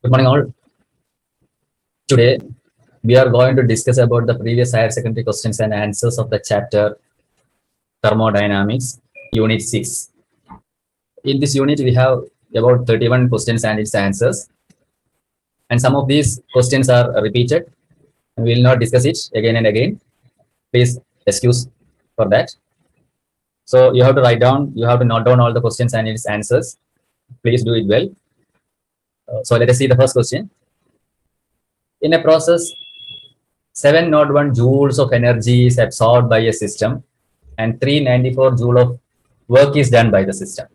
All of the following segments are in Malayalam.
Good morning all. Today we are going to discuss about the previous higher secondary questions and answers of the chapter Thermodynamics, Unit 6. In this unit we have about 31 questions and its answers. And some of these questions are repeated. We will not discuss it again and again. Please excuse for that. So you have to write down, you have to note down all the questions and its answers. Please do it well. So let us see the first question. In a process, 701 joules of energy is absorbed by a system and 394 joule of work is done by the system.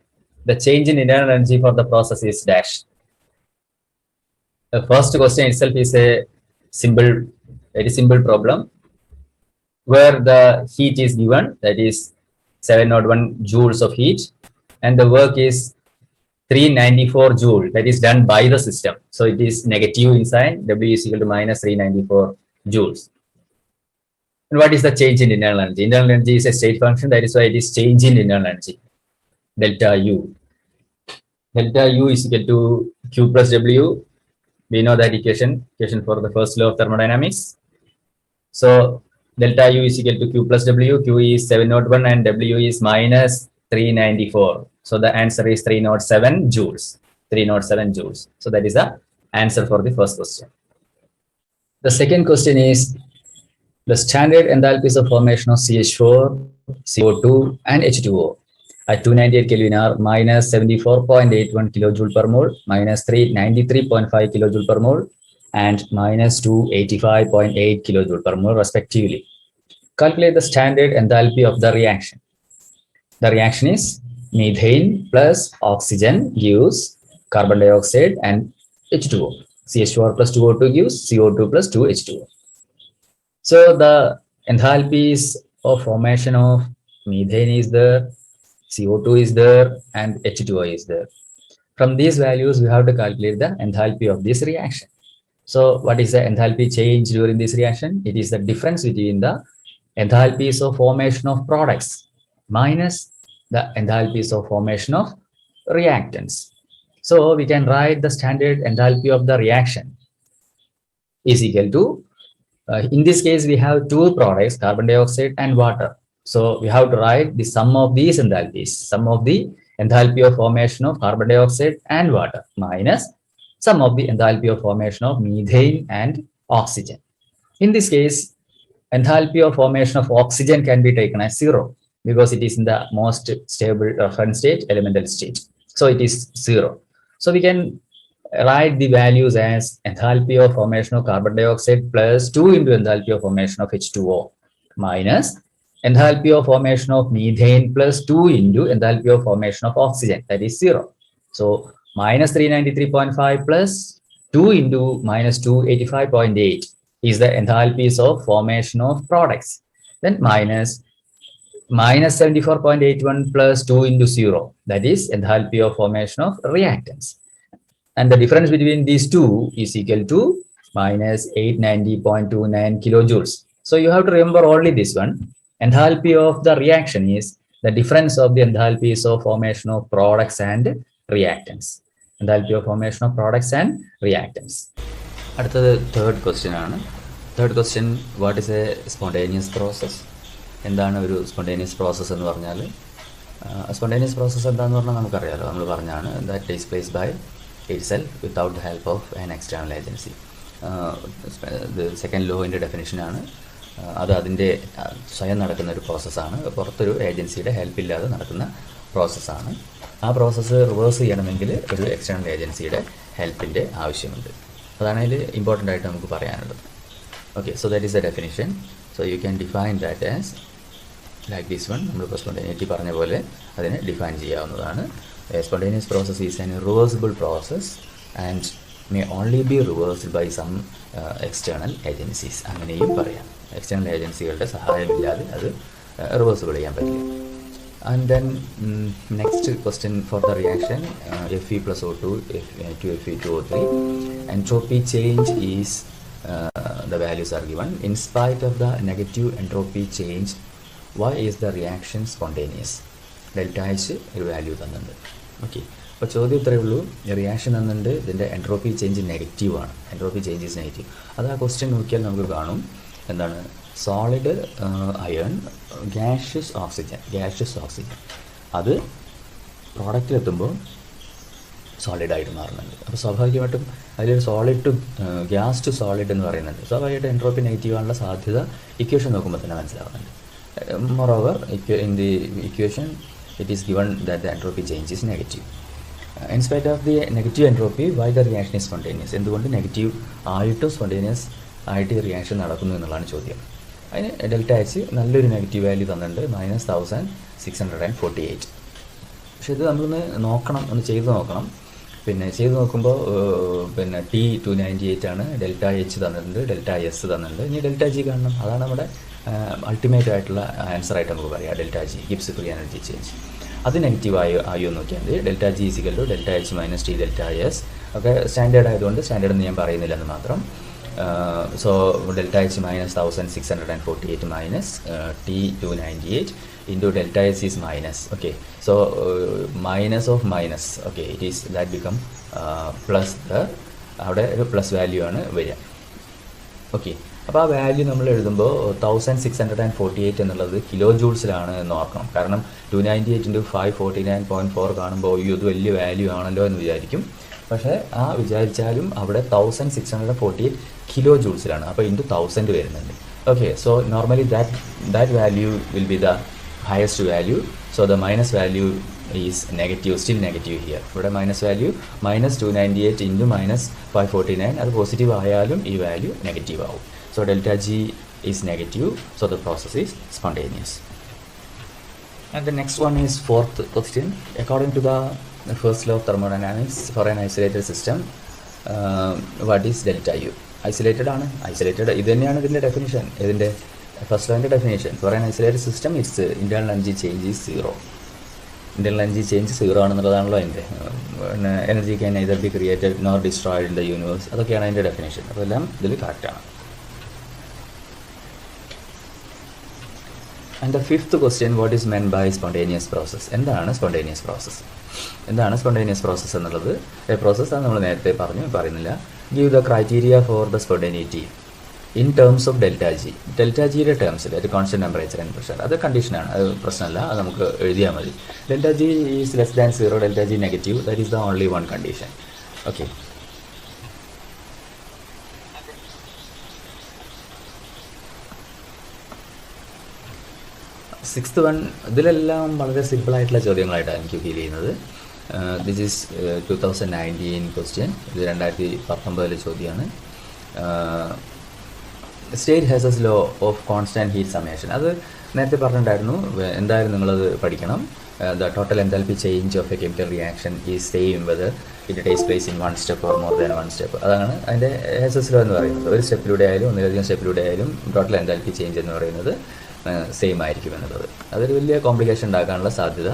The change in internal energy for the process is dash. The first question itself is a very simple problem where the heat is given, that is 701 joules of heat, and the work is 394 joule, that is done by the system. So it is negative inside, W is equal to minus 394 joules. And what is the change in internal energy? Internal energy is a state function, that is why it is change in internal energy, delta U. Delta U is equal to Q plus W. We know that equation for the first law of thermodynamics. So delta U is equal to Q plus W. Q is 701 and W is minus 394. So the answer is 307 joules. 307 joules. So that is the answer for the first question. The second question is the standard enthalpies of formation of CH4, CO2, and H2O at 298 Kelvin are minus 74.81 kilojoule per mole, minus 393.5 kilojoule per mole, and minus 285.8 kilojoule per mole respectively. Calculate the standard enthalpy of the reaction. The reaction is methane plus oxygen gives carbon dioxide and H2O. CH4 plus 2O2 gives CO2 plus 2H2O. So the enthalpies of formation of methane is there, CO2 is there, and H2O is there. From these values, we have to calculate the enthalpy of this reaction. So what is the enthalpy change during this reaction? It is the difference between the enthalpies of formation of products minus the enthalpies of formation of reactants. So we can write the standard enthalpy of the reaction is equal to, in this case, we have two products, carbon dioxide and water. So we have to write the sum of these enthalpies, sum of the enthalpy of formation of carbon dioxide and water minus sum of the enthalpy of formation of methane and oxygen. In this case, enthalpy of formation of oxygen can be taken as 0 because it is in the most stable reference state, elemental state. So it is 0. So we can write the values as enthalpy of formation of carbon dioxide plus 2 into enthalpy of formation of H2O minus enthalpy of formation of methane plus 2 into enthalpy of formation of oxygen, that is 0. So minus 393.5 plus 2 into minus 285.8 is the enthalpies of formation of products. Then minus 74.81 plus 2 into 0, that is enthalpy of formation of reactants. And the difference between these two is equal to minus 890.29 kilojoules. So you have to remember only this one. Enthalpy of the reaction is the difference of the enthalpies of formation of products and reactants. Enthalpy of formation of products and reactants. The third question. Third question, what is a spontaneous process? എന്താണ് ഒരു സ്പോണ്ടേനിയസ് പ്രോസസ് എന്ന് പറഞ്ഞാൽ സ്പോണ്ടേനിയസ് പ്രോസസ് എന്താണെന്ന് പറഞ്ഞാൽ നമുക്കറിയാലോ, നമ്മൾ പറഞ്ഞാണ് that takes place by itself without the help of an external agency. Second ലോയിൻ്റെ ഡെഫിനിഷനാണ് അത്. അതിൻ്റെ സ്വയം നടക്കുന്ന ഒരു പ്രോസസ്സാണ്, പുറത്തൊരു ഏജൻസിയുടെ ഹെൽപ്പില്ലാതെ നടക്കുന്ന പ്രോസസ്സാണ്. ആ പ്രോസസ്സ് റിവേഴ്സ് ചെയ്യണമെങ്കിൽ ഒരു എക്സ്റ്റേണൽ ഏജൻസിയുടെ ഹെൽപ്പിൻ്റെ ആവശ്യമുണ്ട്. അതാണ് അതിൽ ഇമ്പോർട്ടൻ്റ് ആയിട്ട് നമുക്ക് പറയാനുള്ളത്. Okay, so that is the definition. So you can define that as like this one. നമ്മളിപ്പോൾ സ്പോണ്ടേനിറ്റി പറഞ്ഞ പോലെ അതിനെ ഡിഫൈൻ ചെയ്യാവുന്നതാണ്. Spontaneous process is an irreversible process and may only be reversed by some external agencies. അങ്ങനെയും പറയാം. എക്സ്റ്റേണൽ ഏജൻസികളുടെ സഹായമില്ലാതെ അത് റിവേഴ്സിബിൾ ചെയ്യാൻ പറ്റില്ല. And then next question for the reaction, Fe plus O2 to Fe2O3. Entropy change is, the values are given. In spite of the negative entropy change, why is the reaction spontaneous? Delta H value തന്നിട്ടുണ്ട്. Okay, അപ്പോൾ ചോദ്യം ഇത്രയേ ഉള്ളൂ, റിയാക്ഷൻ എന്നുണ്ട് ഇതിൻ്റെ എൻട്രോപ്പി ചേഞ്ച് നെഗറ്റീവാണ്, എൻട്രോപ്പി ചേഞ്ച് ഈസ് നെഗറ്റീവ്. അത് ആ ക്വസ്റ്റ്യൻ നോക്കിയാൽ നമുക്ക് കാണും എന്താണ്, സോളിഡ് അയൺ ഗ്യാഷ്യസ് ഓക്സിജൻ അത് പ്രോഡക്റ്റിലെത്തുമ്പോൾ സോളിഡായിട്ട് മാറുന്നുണ്ട്. അപ്പോൾ സ്വാഭാവികമായിട്ടും അതിലൊരു solid to gas to solid എന്ന് പറയുന്നുണ്ട്. സ്വാഭാവികമായിട്ട് എൻട്രോപ്പി നെഗറ്റീവ് ആണുള്ള സാധ്യത ഇക്വേഷൻ നോക്കുമ്പോൾ തന്നെ മനസ്സിലാവുന്നുണ്ട്. Moreover in the equation it is given that the entropy change is negative. In spite of the negative entropy, why the reaction is spontaneous? എന്തുകൊണ്ട് നെഗറ്റീവ് ആയിട്ടും സ്പോണ്ടേനിയസ് ആയിട്ട് റിയാക്ഷൻ നടക്കുന്നു എന്നുള്ളതാണ് ചോദ്യം. അതിന് ഡെൽറ്റ എച്ച് നല്ലൊരു നെഗറ്റീവ് വാല്യൂ തന്നിട്ടുണ്ട്, -1648. പക്ഷെ ഇത് നമ്മളൊന്ന് നോക്കണം, ഒന്ന് ചെയ്ത് നോക്കണം. പിന്നെ ചെയ്ത് നോക്കുമ്പോൾ പിന്നെ T298 ആണ്, ഡെൽറ്റ എച്ച് തന്നിട്ടുണ്ട്, ഡെൽറ്റ എസ് തന്നിട്ടുണ്ട്. ഇനി ഡെൽറ്റ ജി കാണണം, അതാണ് നമ്മുടെ അൾട്ടിമേറ്റ് ആയിട്ടുള്ള ആൻസർ ആയിട്ട് നമുക്ക് പറയാം. Delta G Gibbs free energy change അത് നെഗറ്റീവ് ആയോ നോക്കിയാൽ മതി. Delta G is equal to delta H minus T delta S ഒക്കെ സ്റ്റാൻഡേർഡ് ആയതുകൊണ്ട് സ്റ്റാൻഡേർഡ് എന്ന് ഞാൻ പറയുന്നില്ല എന്ന് മാത്രം. So delta H -1648 minus T298 into delta S is minus. Okay, so minus of minus, okay, it is that become plus the അവിടെ ഒരു പ്ലസ് വാല്യൂ ആണ് വരിക. ഓക്കെ, അപ്പോൾ ആ വാല്യൂ നമ്മൾ എഴുതുമ്പോൾ 1648 എന്നുള്ളത് കിലോ ജൂൾസിലാണ് എന്ന് ഓർക്കണം. കാരണം 298 × 549.4 കാണുമ്പോൾ ഇത് വലിയ വാല്യൂ ആണല്ലോ എന്ന് വിചാരിക്കും. പക്ഷേ ആ വിചാരിച്ചാലും അവിടെ 1648 കിലോ ജൂൾസിലാണ്, അപ്പോൾ ഇൻറ്റു 1000 വരുന്നുണ്ട്. Okay, so normally that value will be the highest value, so the minus value is negative, still negative here. ഇവിടെ minus value -298 into -549, അത് പോസിറ്റീവ് ആയാലും ഈ വാല്യൂ നെഗറ്റീവ് ആവും. So delta G is negative, so the process is spontaneous. And the next one is fourth question. According to the first law of thermodynamics, for an isolated system, what is delta U? Isolated ആണ്, isolated ഇത് തന്നെയാണ് ഇതിൻ്റെ ഡെഫിനിഷൻ, ഇതിൻ്റെ ഫസ്റ്റ് ലോൻ്റെ definition. For an isolated system its internal energy change is 0. Internal energy change 0 ആണെന്നുള്ളതാണല്ലോ അതിൻ്റെ. പിന്നെ energy can neither be created nor destroyed in the universe, അതൊക്കെയാണ് അതിൻ്റെ ഡെഫിനേഷൻ. അതെല്ലാം ഇതിൽ കറക്റ്റാണ്. And the fifth question, what is meant by spontaneous process? എന്താണ് സ്പോണ്ടേനിയസ് പ്രോസസ്? എന്താണ് സ്പോണ്ടേനിയസ് പ്രോസസ് എന്നുള്ളത്? പ്രോസസ് ആണ് നമ്മൾ നേരത്തെ പറയുന്നില്ല. Give the criteria for the spontaneity in terms of delta G. Delta ജിയുടെ ടേംസിൽ ഒരു കോൺസ്റ്റന്റ് ടെമ്പറേച്ചർ ആൻഡ് പ്രഷർ, അത് കണ്ടീഷനാണ്, അത് പ്രശ്നമല്ല, അത് നമുക്ക് എഴുതിയാൽ മതി. Delta G is less than 0, delta G negative, that is the only one condition. Okay, sixth one, ഇതിലെല്ലാം വളരെ സിമ്പിളായിട്ടുള്ള ചോദ്യങ്ങളായിട്ടാണ് എനിക്ക് ഫീൽ ചെയ്യുന്നത്. ദിസ് ഈസ് 2019 ക്വസ്റ്റ്യൻ, ഇത് 2019 ചോദ്യമാണ്. State Hess's law of constant heat summation, അത് നേരത്തെ പറഞ്ഞിട്ടുണ്ടായിരുന്നു, എന്തായാലും നിങ്ങളത് പഠിക്കണം. The total enthalpy change of a chemical reaction is same whether it takes place in 1 step or more than 1 step. അതാണ് അതിൻ്റെ ഹാസസ് ലോ എന്ന് പറയുന്നത്. ഒരു സ്റ്റെപ്പിലൂടെ ആയാലും ഒന്നിലധികം സ്റ്റെപ്പിലൂടെ ആയാലും ടോട്ടൽ എൻതാൽപ്പി ചേഞ്ച് എന്ന് പറയുന്നത് സെയിം ആയിരിക്കും എന്നുള്ളത്. അതൊരു വലിയ കോംപ്ലിക്കേഷൻ ഉണ്ടാക്കാനുള്ള സാധ്യത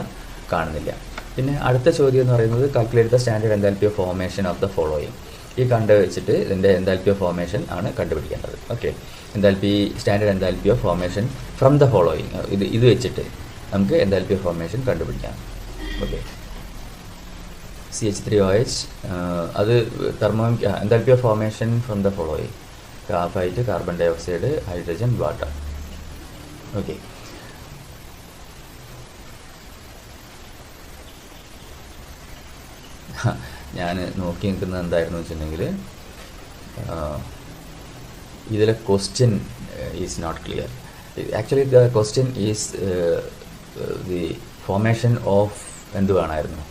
കാണുന്നില്ല. പിന്നെ അടുത്ത ചോദ്യം എന്ന് പറയുന്നത്, calculate the standard enthalpy of formation of the following. ഈ കണ്ട് വെച്ചിട്ട് ഇതിൻ്റെ എൻതാൽപ്പി ഓഫ് ഫോർമേഷൻ ആണ് കണ്ടുപിടിക്കേണ്ടത്. Okay, enthalpy standard enthalpy of formation from the following, ഇത് വെച്ചിട്ട് നമുക്ക് എൻതാൽപ്പി ഓഫ് ഫോർമേഷൻ കണ്ടുപിടിക്കാം. ഓക്കെ, CH3OH, അത് enthalpy of formation from the following: graphite, carbon dioxide, hydrogen, water. Okay, ഞാൻ നോക്കി നിൽക്കുന്നത് എന്തായിരുന്നു വെച്ചിട്ടുണ്ടെങ്കിൽ, ഇതിലെ question is not clear. Actually the question is the formation of എന്ത് വേണമായിരുന്നു,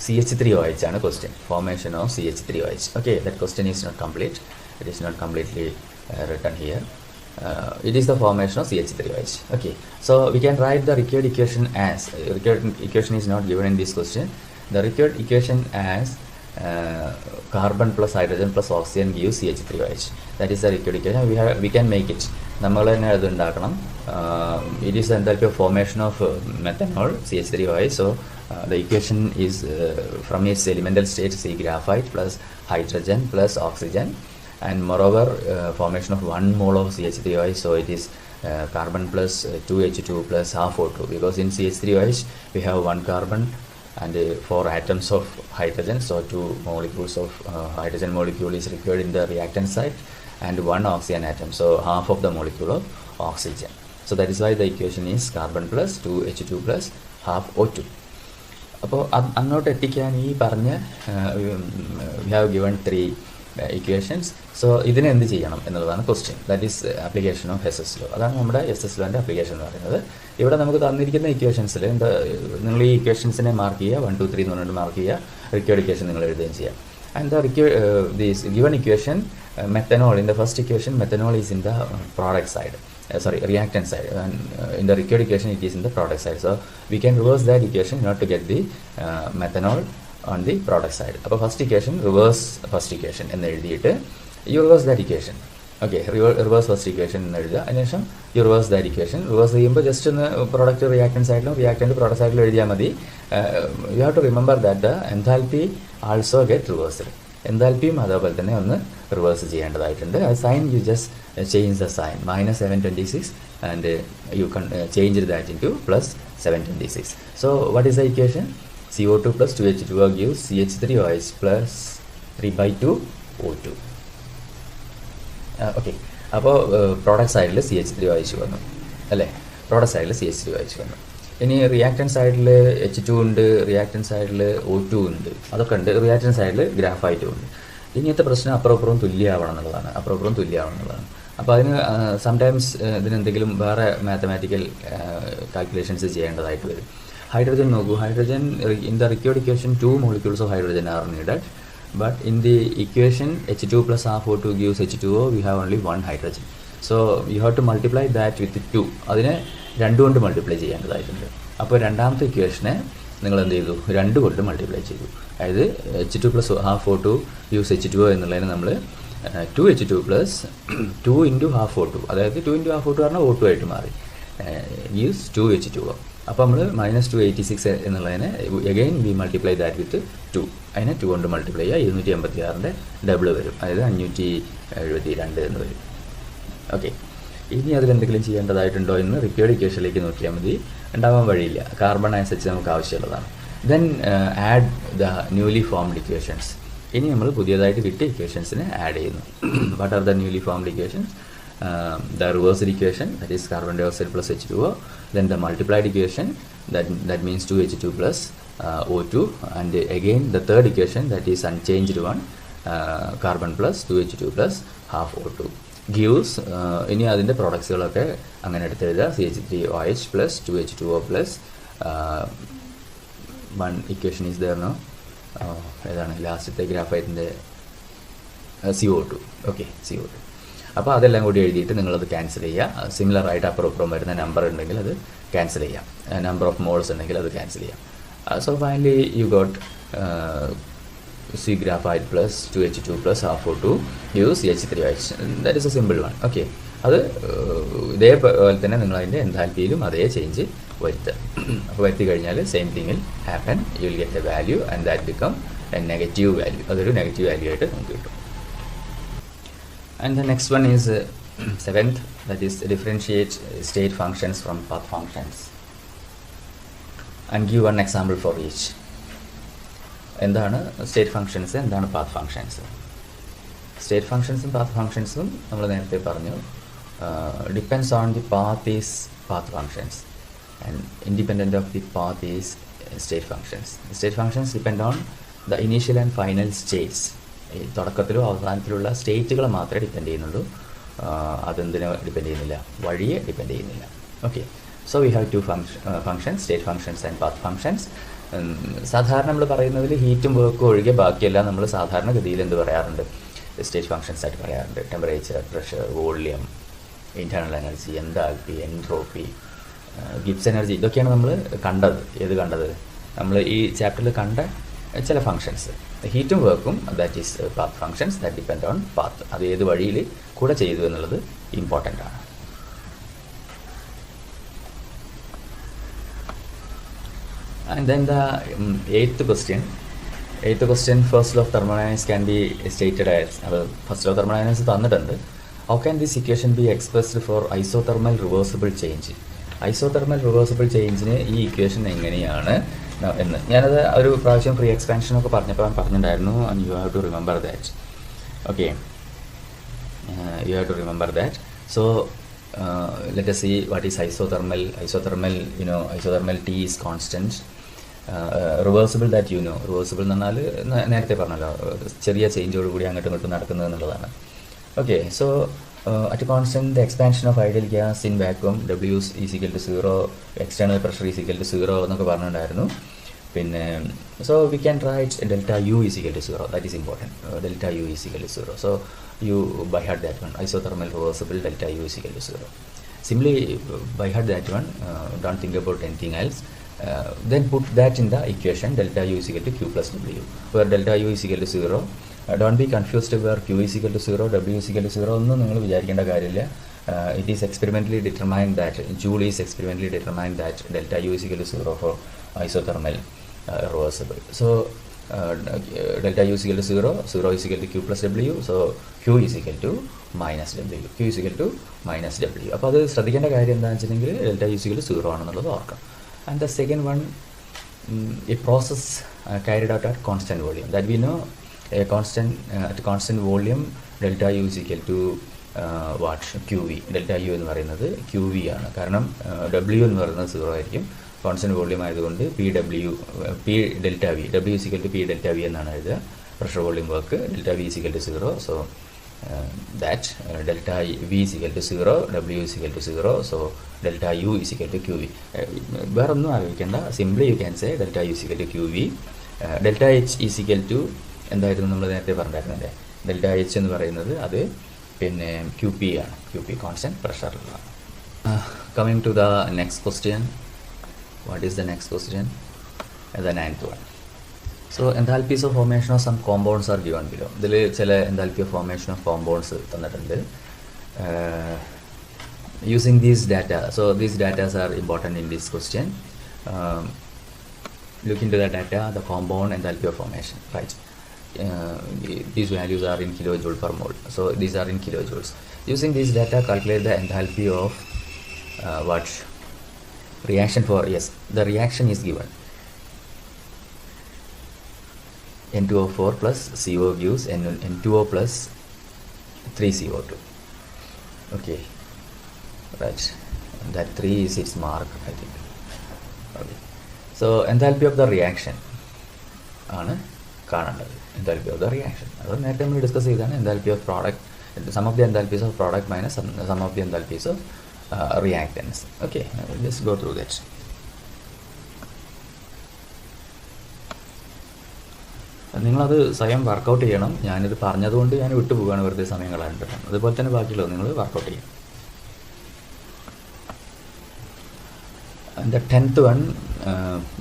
CH3OH ആണ് question, formation of CH3OH. Okay, that question is not complete, it is not completely written here. It is the formation of CH3OH. Okay, so we can write the required equation as, required equation is not given in this question. The required equation as carbon plus hydrogen plus oxygen gives CH3OH. That is the required equation. We can make it. നമ്മൾ തന്നെ അത് ഉണ്ടാക്കണം. It is the enthalpy of formation of methanol, CH3OH. So the equation is from its elemental state, C graphite plus hydrogen plus oxygen, and moreover formation of 1 mole of CH3OH, so it is carbon plus 2H2 plus half O2, because in CH3OH we have 1 carbon and 4 atoms of hydrogen, so 2 molecules of hydrogen molecule is required in the reactant side, and 1 oxygen atom, so half of the molecule of oxygen. So that is why the equation is carbon plus 2H2 plus half O2. അപ്പോൾ അങ്ങോട്ട് എത്തിക്കാൻ ഈ പറഞ്ഞ we have given 3 equations. So ഇതിനെ എന്ത് ചെയ്യണം എന്നുള്ളതാണ് question. That is application of S law. അതാണ് നമ്മുടെ എസ് ലോൻ്റെ ആപ്ലിക്കേഷൻ എന്ന് പറയുന്നത്. ഇവിടെ നമുക്ക് തന്നിരിക്കുന്ന ഇക്വേഷൻസിൽ നിങ്ങൾ ഈ ഇക്വേഷൻസിനെ മാർക്ക് ചെയ്യുക, 1 2 3 എന്ന് പറഞ്ഞിട്ട് മാർക്ക് ചെയ്യുക, റിക്വേർഡ് ഇക്വേഷൻ നിങ്ങൾ എഴുതുകയും ചെയ്യുക. And this given equation methanol, in the first equation methanol is in the product side, reactant side, and in the required equation it is in the product side. So we can reverse that equation in order to get the methanol on the product side. അപ്പോൾ first equation reverse first equation എന്ന് എഴുതിയിട്ട് you reverse that equation. Okay, reverse first equation എന്ന് എഴുതുക. അതിനുശേഷം you reverse that equation. Reverse ചെയ്യുമ്പോൾ ജസ്റ്റ് ഒന്ന് പ്രോഡക്റ്റ് റിയാക്ടൻറ്റ് സൈഡിലും റിയാക്ടൻറ്റ് പ്രോഡക്റ്റ് സൈഡിലും എഴുതിയാൽ മതി. You have to remember that the enthalpy also get reversed. എൻതാൽപ്പിയും അതേപോലെ തന്നെ ഒന്ന് റിവേഴ്സ് ചെയ്യേണ്ടതായിട്ടുണ്ട്. ആ sign you just change the sign, -726 and you can change that into +726. So what is the equation? CO2 plus 2H2O gives CH3OH plus 3/2 O2. Okay, അപ്പോൾ പ്രോഡക്റ്റ് സൈഡിൽ CH3OH വന്നു അല്ലേ? പ്രോഡക്റ്റ് സൈഡിൽ CH3OH വന്നു. ഇനി റിയാക്ടൻറ്റ് സൈഡിൽ H2 ഉണ്ട്, റിയാക്ടൻറ്റ് സൈഡിൽ O2 ഉണ്ട്, അതൊക്കെ ഉണ്ട്. റിയാക്ടൻറ്റ് സൈഡിൽ ഗ്രാഫൈറ്റും ഉണ്ട്. ഇനിയത്തെ പ്രശ്നം അപ്പുറം തുല്യമാവണം എന്നുള്ളതാണ്. അപ്പോൾ അതിന് സംടൈംസ് ഇതിനെന്തെങ്കിലും വേറെ മാത്തമാറ്റിക്കൽ കാൽക്കുലേഷൻസ് ചെയ്യേണ്ടതായിട്ട് വരും. ഹൈഡ്രജൻ നോക്കൂ. Hydrogen in the required equation 2 molecules of hydrogen are needed, but in the equation H2 plus half O2 gives H2O, we have only 1 hydrogen. So you have to multiply that with 2. അതിനെ 2 കൊണ്ട് മൾട്ടിപ്ലൈ ചെയ്യേണ്ടതായിട്ടുണ്ട്. അപ്പോൾ രണ്ടാമത്തെ ഇക്വേഷനെ നിങ്ങൾ എന്ത് ചെയ്തു? 2 കൊണ്ട് മൾട്ടിപ്ലൈ ചെയ്തു. അതായത് H2 plus half O2 gives H2O എന്നുള്ളതിന് നമ്മൾ 2H2 plus 2 into half O2, അതായത് 2 into half O2 പറഞ്ഞാൽ O2 ആയിട്ട് മാറി, gives 2H2O. അപ്പോൾ നമ്മൾ -286 എന്നുള്ളതിനെ again we multiply that with 2. അതിനെ 2 കൊണ്ട് മൾട്ടിപ്ലൈ ചെയ്യുക. 286ൻ്റെ ഡബിൾ വരും, അതായത് 572 എന്ന് വരും. ഓക്കെ, ഇനി അതിലെന്തെങ്കിലും ചെയ്യേണ്ടതായിട്ടുണ്ടോ എന്ന് റിക്വേർഡ് ഇക്വേഷനിലേക്ക് നോക്കിയാൽ മതി. ഉണ്ടാവാൻ വഴിയില്ല, കാർബൺ അനുസരിച്ച് നമുക്ക് ആവശ്യമുള്ളതാണ്. Then add the newly formed equations. ഇനി നമ്മൾ പുതിയതായിട്ട് കിട്ടിയ ഇക്വേഷൻസിനെ ആഡ് ചെയ്യുന്നു. What are the newly formed equations? The reversed equation, that is carbon dioxide plus H2O, then the multiplied equation, that means 2H2 plus O2, and again the third equation, that is unchanged one, carbon plus 2H2 plus half O2 gives ഇനി അതിൻ്റെ പ്രോഡക്ട്സുകളൊക്കെ അങ്ങനെ എടുത്തെഴുതുക. CH3OH plus 2H2O plus one equation is there, no? ഏതാണ് ലാസ്റ്റത്തെ ഗ്രാഫൈറ്റിൻ്റെ? CO2. Okay, CO2. അപ്പോൾ അതെല്ലാം കൂടി എഴുതിയിട്ട് നിങ്ങളത് ക്യാൻസൽ ചെയ്യുക. സിമിലർ ആയിട്ട് അപ്പുറം വരുന്ന നമ്പർ ഉണ്ടെങ്കിൽ അത് ക്യാൻസൽ ചെയ്യാം, നമ്പർ ഓഫ് മോൾസ് ഉണ്ടെങ്കിൽ അത് ക്യാൻസൽ ചെയ്യാം. So finally you got C graphite plus 2H2 plus half O2 gives CH3OH. That is A simple one. Okay, അത് ഇതേപോലെ തന്നെ നിങ്ങൾ അതിൻ്റെ എൻതാൽപ്പിയിലും അതേ ചേഞ്ച് വരുത്തുക. അപ്പോൾ വരുത്തി കഴിഞ്ഞാൽ same thing will happen. U will get A value and that become A negative value. അതൊരു നെഗറ്റീവ് വാല്യൂ ആയിട്ട് നമുക്ക് കിട്ടും. And the next one is 7th, that is differentiate state functions from path functions and give one example for each. എന്താണ് സ്റ്റേറ്റ് ഫങ്ഷൻസ്, എന്താണ് പാത്ത് ഫങ്ഷൻസ്? സ്റ്റേറ്റ് ഫങ്ഷൻസും പാത്ത് ഫങ്ഷൻസും നമ്മൾ നേരത്തെ പറഞ്ഞു. Depends on the path is path functions and independent of the path is state functions. State functions depend on the initial and final States. ഈ തുടക്കത്തിലും അവസാനത്തിലുള്ള സ്റ്റേറ്റുകൾ മാത്രമേ ഡിപ്പെൻഡ് ചെയ്യുന്നുള്ളൂ. അതെന്തിനെ ഡിപ്പെൻഡ് ചെയ്യുന്നില്ല? വഴിയെ ഡിപ്പെൻഡ് ചെയ്യുന്നില്ല. Okay, so we have 2 functions, state functions and path functions. സാധാരണ നമ്മൾ പറയുന്നതിൽ ഹീറ്റും വർക്കും ഒഴികെ ബാക്കിയെല്ലാം നമ്മൾ സാധാരണഗതിയിൽ എന്ത് പറയാറുണ്ട്? സ്റ്റേറ്റ് ഫങ്ഷൻസ് ആയിട്ട് പറയാറുണ്ട്. Temperature, pressure, volume, internal energy, enthalpy, entropy, Gibbs energy, ഇതൊക്കെയാണ് നമ്മൾ കണ്ടത്. ഏത് കണ്ടത്? നമ്മൾ ഈ ചാപ്റ്ററിൽ കണ്ട ചില ഫങ്ഷൻസ്. ഹീറ്റും വർക്കും that is path functions that depend own path. അത് ഏത് വഴിയിൽ കൂടെ ചെയ്തു എന്നുള്ളത് ഇമ്പോർട്ടൻ്റ് ആണ്. And then the eighth question, first law of thermodynamics can be stated as, first law of thermodynamics തന്നിട്ടുണ്ട്. How can this equation be expressed for isothermal reversible change? Isothermal reversible changeന് ഈ ഇക്വേഷൻ എങ്ങനെയാണ് എന്ന് ഞാനത് ഒരു പ്രാവശ്യം ഫ്രീ എക്സ്പാൻഷനൊക്കെ പറഞ്ഞപ്പോൾ പറഞ്ഞിട്ടുണ്ടായിരുന്നു. And you have to remember that. Okay, you have to remember that. So let us see what is isothermal. Isothermal T is constant. Reversible, that reversible എന്ന് പറഞ്ഞാൽ നേരത്തെ പറഞ്ഞല്ലോ, ചെറിയ ചേഞ്ചോട് കൂടി അങ്ങോട്ടും ഇങ്ങോട്ടും നടക്കുന്നത് എന്നുള്ളതാണ്. Okay, so at a constant the expansion of ideal gas in vacuum W is equal to 0, external pressure is equal to 0 എന്നൊക്കെ പറഞ്ഞിട്ടുണ്ടായിരുന്നു. പിന്നെ so we can write delta U is equal to 0. That is important. Delta U is equal to 0. So you by heart that one, isothermal reversible delta U is equal to 0. Simply by heart that one, don't think about anything else. Then put that in the equation, delta U is equal to Q plus W, where delta U is equal to 0. Don't be confused where Q is equal to 0, W is equal to 0 ഒന്നും നിങ്ങൾ വിചാരിക്കേണ്ട കാര്യമില്ല. It is experimentally determined that, Joule is experimentally determined that delta U is equal to 0 for isothermal reversible. So delta U is equal to 0, 0 is equal to Q plus W, so Q is equal to minus W, Q is equal to minus W. അപ്പോൾ അത് ശ്രദ്ധിക്കേണ്ട കാര്യം എന്താണെന്ന് വെച്ചിട്ടുണ്ടെങ്കിൽ delta U is equal to 0 ആണെന്നുള്ളത് ഓർക്കാം. And the second one, a process carried out at constant volume, that we know at constant volume delta U is equal to what, QV. delta U എന്ന് പറയുന്നത് QV ആണ്, കാരണം W എന്ന് പറയുന്നത് 0 ആയിരിക്കും. കോൺസ്റ്റൻറ്റ് വോള്യൂം ആയതുകൊണ്ട് P delta V, W is equal to P delta V എന്നാണ് എഴുതുക. Pressure volume work delta V is equal to 0, so that delta V is equal to 0, W is equal to 0, so delta U is equal to QV. വേറെ ഒന്നും ആലോചിക്കേണ്ട, simply you can say delta U is equal to QV. delta H is equal to എന്തായിരുന്നു നമ്മൾ നേരത്തെ പറഞ്ഞിരുന്നല്ലേ, delta H എന്ന് പറയുന്നത് അത് പിന്നെ QP ആണ്, QP കോൺസ്റ്റൻറ്റ് പ്രഷറിലാണ്. Coming to the next question. What is the next question? The ninth one. So enthalpies of formation of some compounds are given below. ഇതിൽ ചില enthalpy of formation of compounds തന്നിട്ടുണ്ട്. Using these data, so these data are important in this question. Look into the data, the compound enthalpy of formation, right? These values are in kilojoule per mole, so these are in kilojoules. Using these data, calculate the enthalpy of what reaction for, yes, the reaction is given. N2O4 plus CO gives N2O plus 3CO2. Okay, right, that 3 is its mark, I think. Okay, so enthalpy of the reaction ആണ് കാണേണ്ടത്. enthalpy of the reaction, അത് നേരത്തെ നമ്മൾ ഡിസ്കസ് ചെയ്താണ്. enthalpy of product, some of the enthalpies of product minus some of the enthalpies of reactants. Okay, let's go through that. നിങ്ങളത് സ്വയം വർക്കൗട്ട് ചെയ്യണം. ഞാനിത് പറഞ്ഞതുകൊണ്ട് ഞാൻ വിട്ടുപോവുകയാണ്, വെറുതെ സമയം കളയാണ്ട്. അതുപോലെ തന്നെ ബാക്കിയുള്ളത് നിങ്ങൾ വർക്കൗട്ട് ചെയ്യും. And the 10th one,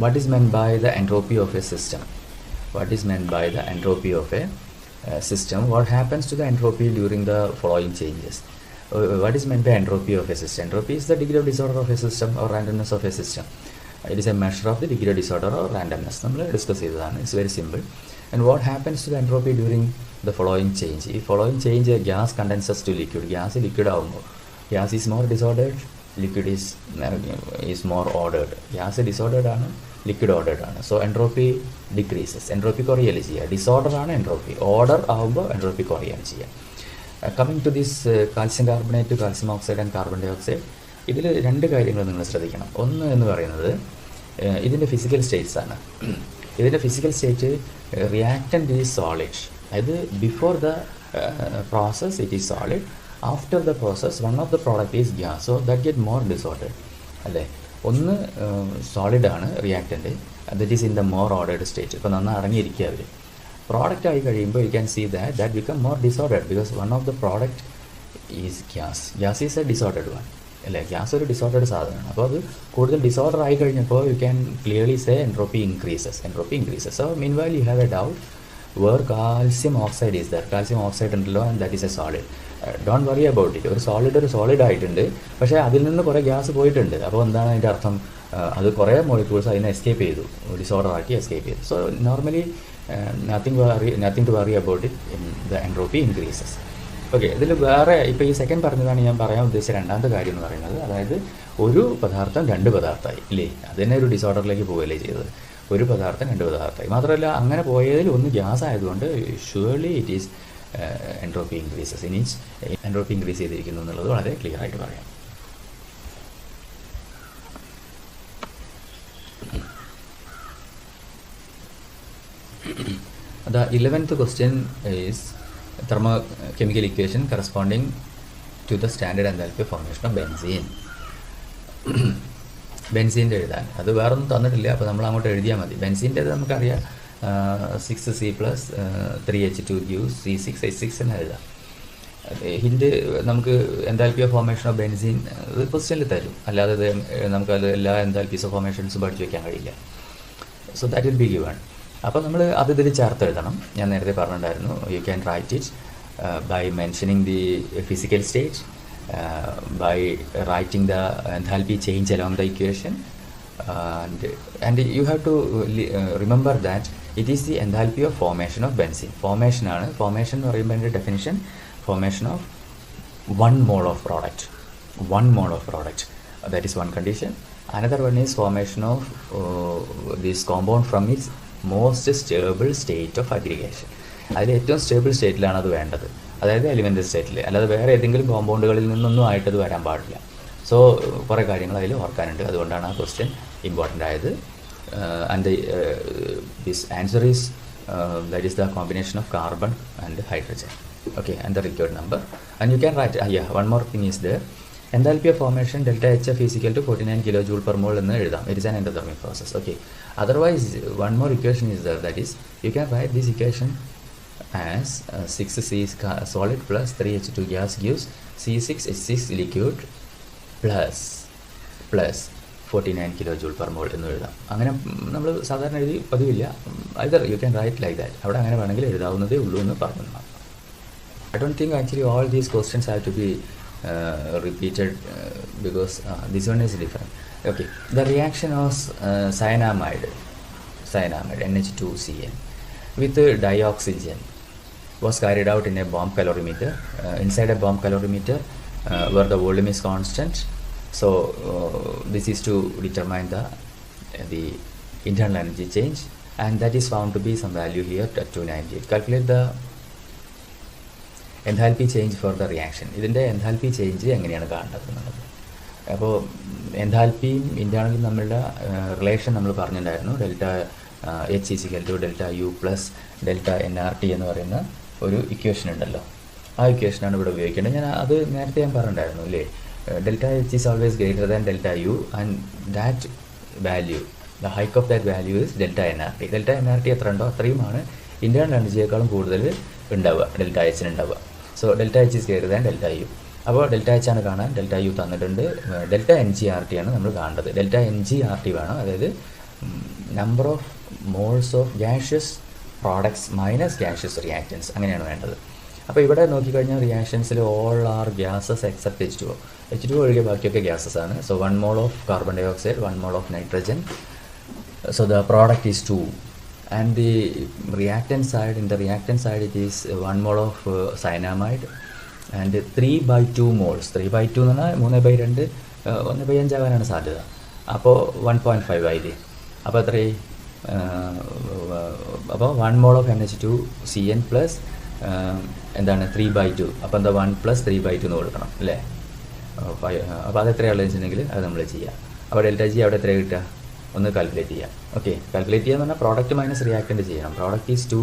what is meant by the entropy of a system? What is meant by the entropy of a system? What happens to the entropy during the following changes? What is meant by entropy of a system? Entropy is the degree of disorder of a system or randomness of a system. It is a measure of the degree of disorder or randomness. നമ്മൾ ഡിസ്കസ് ചെയ്തതാണ്. It's very simple. And what happens to the entropy during the following change? If following change, gas condenses to liquid. Gas liquid ആവുമ്പോൾ gas is more disordered, liquid is more ordered. Gas disordered ആണ്, liquid ordered ആണ്. So entropy decreases. Entropy കുറയല്ലേ ചെയ്യുക. Disorder ആണ് entropy. Order ആവുമ്പോൾ entropy കുറയാണ് ചെയ്യുക. Coming to this calcium carbonate, calcium oxide and carbon dioxide, ഇതിൽ രണ്ട് കാര്യങ്ങൾ നിങ്ങൾ ശ്രദ്ധിക്കണം. ഒന്ന് എന്ന് പറയുന്നത് ഇതിൻ്റെ ഫിസിക്കൽ സ്റ്റേറ്റ്സ് ആണ്. ഇതിൻ്റെ physical state reactant is solid, അതായത് before the process it is solid, after the process one of the product is gas, so that get more disordered അല്ലേ. ഒന്ന് സോളിഡ് ആണ് reactant, that is in the more ordered state. ഇപ്പോൾ നന്നായി അടങ്ങിയിരിക്കുക അവർ. പ്രോഡക്റ്റ് ആയി കഴിയുമ്പോൾ you can see that become more disordered because one of the product is gas. Gas is a disordered one അല്ലേ. ഗ്യാസ് ഒരു ഡിസോർഡേഡ് സാധനമാണ്. അപ്പോൾ അത് കൂടുതൽ ഡിസോർഡർ ആയി കഴിഞ്ഞപ്പോൾ you can clearly say entropy increases. So meanwhile you have a doubt where calcium oxide is there. Calcium oxide ഉണ്ടല്ലോ, and that is a solid. Don't worry about it. ഒരു സോളിഡ് ആയിട്ടുണ്ട്, പക്ഷേ അതിൽ നിന്ന് കുറേ ഗ്യാസ് പോയിട്ടുണ്ട്. അപ്പോൾ എന്താണ് അതിൻ്റെ അർത്ഥം? അത് കുറേ മോളിക്യൂൾസ് അതിനെ എസ്കേപ്പ് ചെയ്തു, ഡിസോർഡർ ആക്കി എസ്കേപ്പ് ചെയ്തു. So normally nothing to worry about it. The entropy increases. Okay, ഇതിൽ വേറെ ഇപ്പോൾ ഈ സെക്കൻഡ് പറഞ്ഞതാണ് ഞാൻ പറയാൻ ഉദ്ദേശിച്ച രണ്ടാമത്തെ കാര്യം എന്ന് പറയുന്നത്, അതായത് ഒരു പദാർത്ഥം രണ്ട് പദാർത്ഥമായി ഇല്ലേ, അതിനെ ഒരു ഡിസോർഡറിലേക്ക് പോവുകയല്ലേ ചെയ്തത്. ഒരു പദാർത്ഥം രണ്ട് പദാർത്ഥമായി. മാത്രമല്ല അങ്ങനെ പോയതിൽ ഒന്ന് ഗ്യാസ് ആയതുകൊണ്ട് surely it is entropy increases. ഇനി എൻട്രോപ്പി ഇൻക്രീസ് ചെയ്തിരിക്കുന്നു എന്നുള്ളത് വളരെ ക്ലിയർ ആയിട്ട് പറയാം. The 11th question is thermochemical equation corresponding to the standard enthalpy formation of benzene. ബെൻസീൻ്റെ എഴുതാൻ അത് വേറൊന്നും തന്നിട്ടില്ല, അപ്പോൾ നമ്മൾ അങ്ങോട്ട് എഴുതിയാൽ മതി. ബെൻസീൻ്റേത് നമുക്കറിയാം 6C+3H2 gives C6H6 എന്ന് എഴുതാം. ഹിൻഡ് നമുക്ക് enthalpy of formation of benzene അത് ക്വസ്റ്റ്യനിൽ തരും, അല്ലാതെ നമുക്കത് എല്ലാ എൻതാൽപ്പീസ് ഓഫ് ഫോർമേഷൻസും പഠിച്ചു വയ്ക്കാൻ കഴിയില്ല. So that will be given. അപ്പോൾ നമ്മൾ അത് ഇതിൽ ചേർത്ത് എഴുതണം. ഞാൻ നേരത്തെ പറഞ്ഞിട്ടുണ്ടായിരുന്നു, you can write it by mentioning the physical state, by writing the enthalpy change along the equation, and you have to remember that it is the enthalpy of formation of benzene. Formation ആണ്. formation എന്ന് പറയുമ്പോൾ definition formation of one mole of product, that is one condition. Another one is formation of this compound from its most stable state of aggregation. അതിൽ ഏറ്റവും സ്റ്റേബിൾ സ്റ്റേറ്റിലാണ് അത് വേണ്ടത്, അതായത് എലിമെൻ്ററി സ്റ്റേറ്റിൽ, അല്ലാതെ വേറെ ഏതെങ്കിലും കോമ്പൗണ്ടുകളിൽ നിന്നൊന്നും ആയിട്ടത് വരാൻ പാടില്ല. സോ കുറേ കാര്യങ്ങൾ അതിൽ ഓർക്കാനുണ്ട്, അതുകൊണ്ടാണ് ആ ക്വസ്റ്റ്യൻ ഇമ്പോർട്ടൻ്റ് ആയത്. And this answer is that is the combination of carbon and hydrogen. Okay, and the required number. And you can right one more thing is there. Enthalpy of formation ΔHF is equal to 49 kJ/mol എന്ന് എഴുതാം. It is an endothermic process. Okay, otherwise one more equation is there, that is U can right this equation as 6C solid plus 3H2 gas gives C6H6 liquid plus 49 kJ/mol എന്ന് എഴുതാം. അങ്ങനെ നമ്മൾ സാധാരണ എഴുതി പതിവില്ല. Either you can write like that. അവിടെ അങ്ങനെ വേണമെങ്കിൽ എഴുതാവുന്നതേ ഉള്ളൂ എന്ന് പറഞ്ഞു. I don't think actually all these questions have to be repeated because this one is different. Okay, the reaction of cyanamide NH2Cl with dioxygen was carried out in a bomb calorimeter. Inside a bomb calorimeter where the volume is constant. So this is to determine the internal energy change, and that is found to be some value here at 298. Calculate the enthalpy change for the reaction. ഇതിൻ്റെ enthalpy change എങ്ങനെയാണ് കാണുന്നത് എന്നുള്ളത്. അപ്പോൾ എൻതാൽപ്പിയും ഇൻറ്റേർണലും തമ്മിലുള്ള റിലേഷൻ നമ്മൾ പറഞ്ഞിട്ടുണ്ടായിരുന്നു. H is equal to ΔU plus ΔnRT എന്ന് പറയുന്ന ഒരു ഇക്വേഷൻ ഉണ്ടല്ലോ, ആ ഇക്വേഷനാണ് ഇവിടെ ഉപയോഗിക്കേണ്ടത്. അത് നേരത്തെ ഞാൻ പറഞ്ഞിട്ടുണ്ടായിരുന്നു അല്ലേ. ΔH is always greater than ΔU and that value, the height of that value is ΔnRT. ΔnRT എത്ര ഉണ്ടോ അത്രയുമാണ് ഇൻറ്റേർണൽ എനർജിയേക്കാളും കൂടുതൽ ഉണ്ടാവുക ΔH ഉണ്ടാവുക. So ΔH is greater than ΔU. അപ്പോൾ ΔH ആണ് കാണാൻ, ΔU തന്നിട്ടുണ്ട്. ΔNGRT ആണ് നമ്മൾ കാണേണ്ടത്. ΔNGRT വേണം, അതായത് number of moles of gaseous products minus gaseous reactants, അങ്ങനെയാണ് വേണ്ടത്. അപ്പോൾ ഇവിടെ നോക്കിക്കഴിഞ്ഞാൽ റിയാക്ഷൻസിൽ all are gases except H2O. H2O ഒഴികെ ബാക്കിയൊക്കെ ഗ്യാസസ് ആണ്. So 1 mole of carbon dioxide, 1 mole of nitrogen. So the product is 2. And the reactant side, in the reactant side it is 1 mole of cyanamide and 3/2 moles. 3/2 എന്ന് പറഞ്ഞാൽ 3/2 1/5 ആകാനാണ് സാധ്യത. അപ്പോൾ 1.5 ആയില്ലേ. അപ്പോൾ എത്രയായി? അപ്പോൾ 1 mole of NH2CN പ്ലസ് എന്താണ് 3/2. അപ്പോൾ എന്താ 1 + 3/2 എന്ന് കൊടുക്കണം അല്ലേ. അപ്പോൾ അത് എത്രയാണെന്ന് വെച്ചിട്ടുണ്ടെങ്കിൽ അത് നമ്മൾ ചെയ്യാം. അപ്പോൾ ΔG അവിടെ എത്ര കിട്ടുക ഒന്ന് കാൽക്കുലേറ്റ് ചെയ്യാം. ഓക്കെ, കാൽക്കുലേറ്റ് ചെയ്യാന്ന് പറഞ്ഞാൽ പ്രോഡക്റ്റ് മൈനസ് റിയാക്റ്റൻറ്റ് ചെയ്യണം. Product is 2,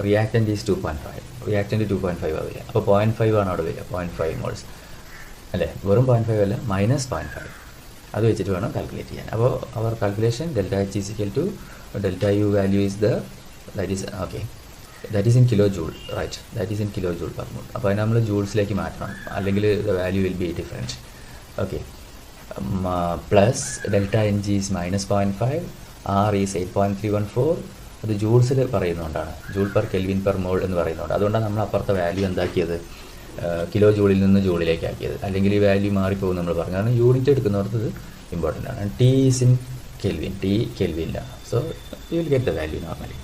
reactant is 2.5, reactant 2.5 ആവില്ല. അപ്പോൾ 0.5 ആണ് അവിടെ വരിക, 0.5 മോൾസ് അല്ലേ. വെറും 0.5 അല്ല, -0.5. അത് വെച്ചിട്ട് വേണം കാൽക്കുലേറ്റ് ചെയ്യാൻ. അപ്പോൾ അവർ calculation ΔH is equal to ΔU value is that is in kilojoule, right? That is in kilojoule/mole. അപ്പോൾ അതിന് നമ്മൾ ജൂൾസിലേക്ക് മാറ്റണം, അല്ലെങ്കിൽ the value will be different. Okay, plus ΔNG is -0.5, R is 8.314. അത് ജൂൾസിൽ പറയുന്നതുകൊണ്ടാണ്, joule per kelvin per mole എന്ന് പറയുന്നതുകൊണ്ട്. അതുകൊണ്ടാണ് നമ്മൾ അപ്പുറത്തെ വാല്യൂ എന്താക്കിയത്, കിലോ ജൂളിൽ നിന്ന് ജൂളിലേക്ക് ആക്കിയത്. അല്ലെങ്കിൽ ഈ വാല്യൂ മാറിപ്പോകും നമ്മൾ പറഞ്ഞു, കാരണം യൂണിറ്റ് എടുക്കുന്നവർക്ക് ഇത് ഇമ്പോർട്ടൻ്റ് ആണ്. T is in Kelvin, T കെൽവിനിലാണ്. So you will get the value normally.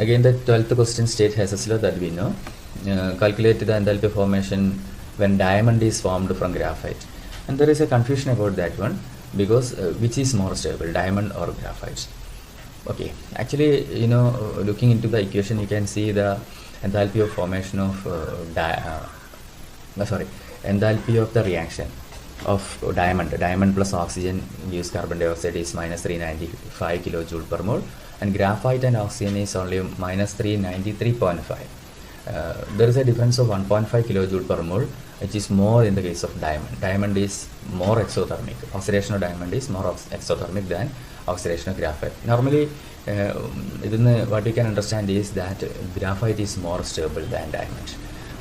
Again the 12th question state has a law that we know. Calculate the enthalpy formation when diamond is formed from graphite. And there is a confusion about that one, because which is more stable, diamond or graphite? Okay, actually, looking into the equation, you can see the enthalpy of formation of enthalpy of the reaction of diamond plus oxygen gives carbon dioxide is minus 395 kilojoule per mole, and graphite and oxygen is only minus 393.5. There is a difference of 1.5 kilojoule per mole, which is more in the case of diamond. Diamond is more exothermic. Oxidation of diamond is more exothermic than oxidation of graphite. Normally, what we can understand is that graphite is more stable than diamond.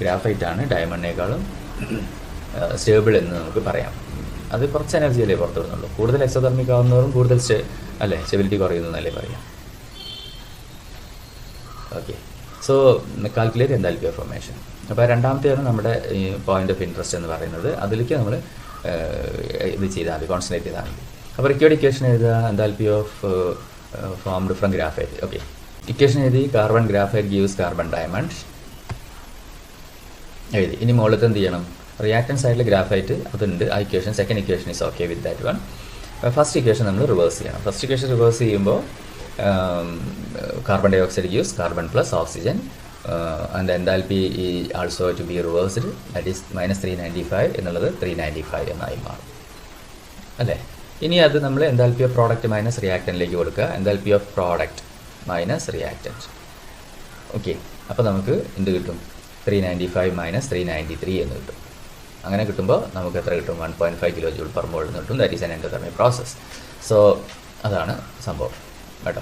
Graphite ആണ് ഡയമണ്ടിനേക്കാളും സ്റ്റേബിൾ എന്ന് നമുക്ക് പറയാം. അത് കുറച്ച് എനർജി അല്ലേ പുറത്തു വരുന്നുള്ളൂ. കൂടുതൽ എക്സോതെർമിക് ആവുന്നവരും കൂടുതൽ സ്റ്റെബിലിറ്റി കുറയുന്നല്ലേ പറയാം. Okay, so calculate enthalpy of formation. അപ്പോൾ രണ്ടാമത്തെയാണ് നമ്മുടെ ഈ പോയിന്റ് ഓഫ് ഇൻട്രസ്റ്റ് എന്ന് പറയുന്നത്. അതിലേക്ക് നമ്മൾ ഇത് ചെയ്താൽ മതി, കോൺസെൻട്രേറ്റ് ചെയ്താൽ മതി. അപ്പോൾ റിക്വേർഡ് ഇക്വേഷൻ എഴുതുക, enthalpy of formed from graphite. Okay, equation എഴുതി, carbon graphite gives carbon diamond എഴുതി. ഇനി മുകളിലത്തെ എന്ത് ചെയ്യണം, റിയാക്ടൻ സൈഡിൽ ഗ്രാഫൈറ്റ് അതുണ്ട്, ആ equation second equation is okay with that one. First equation നമ്മൾ റിവേഴ്സ് ചെയ്യണം. ഫസ്റ്റ് ഇക്വേഷൻ റിവേഴ്സ് ചെയ്യുമ്പോൾ carbon dioxide gives carbon plus oxygen, and the enthalpy also to be reversed, that is minus 395 എന്നുള്ളത് 395 എന്നായി മാറും അല്ലേ. ഇനി അത് നമ്മൾ എൻതാൽപ്പി ഓഫ് പ്രോഡക്റ്റ് മൈനസ് റിയാക്ടൻറ്റിലേക്ക് കൊടുക്കുക. Enthalpy of product minus reactant. Okay, അപ്പോൾ നമുക്ക് എന്ത് കിട്ടും, 395 മൈനസ് 393 എന്ന് കിട്ടും. അങ്ങനെ കിട്ടുമ്പോൾ നമുക്ക് എത്ര കിട്ടും, 1.5 കിലോജൂൾ പെർ മോൾ എന്ന് കിട്ടും. That is an endothermic process. So അതാണ് സംഭവം കേട്ടോ.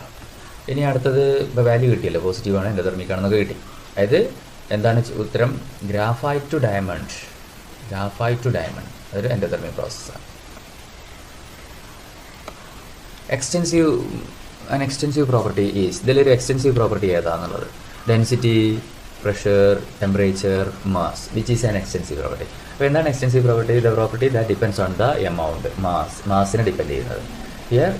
ഇനി അടുത്തത് ഇപ്പോൾ വാല്യൂ കിട്ടിയല്ലോ, പോസിറ്റീവാണ് എൻഡോതെർമിക് ആണെന്നൊക്കെ കിട്ടി. അതായത് എന്താണ് ഉത്തരം, ഗ്രാഫൈറ്റ് ടു ഡയമണ്ട്. അതൊരു എൻഡോതെർമിക് പ്രോസസ്സാണ്. എക്സ്റ്റെൻസീവ് പ്രോപ്പർട്ടി ഈസ്, ഇതിലൊരു എക്സ്റ്റെൻസീവ് പ്രോപ്പർട്ടി ഏതാണെന്നുള്ളത്, density, pressure, temperature, mass, which is an extensive property. അപ്പോൾ എന്താണ് extensive property? The property that depends on the amount, മാസിനെ ഡിപ്പെൻഡ് ചെയ്യുന്നത്. Here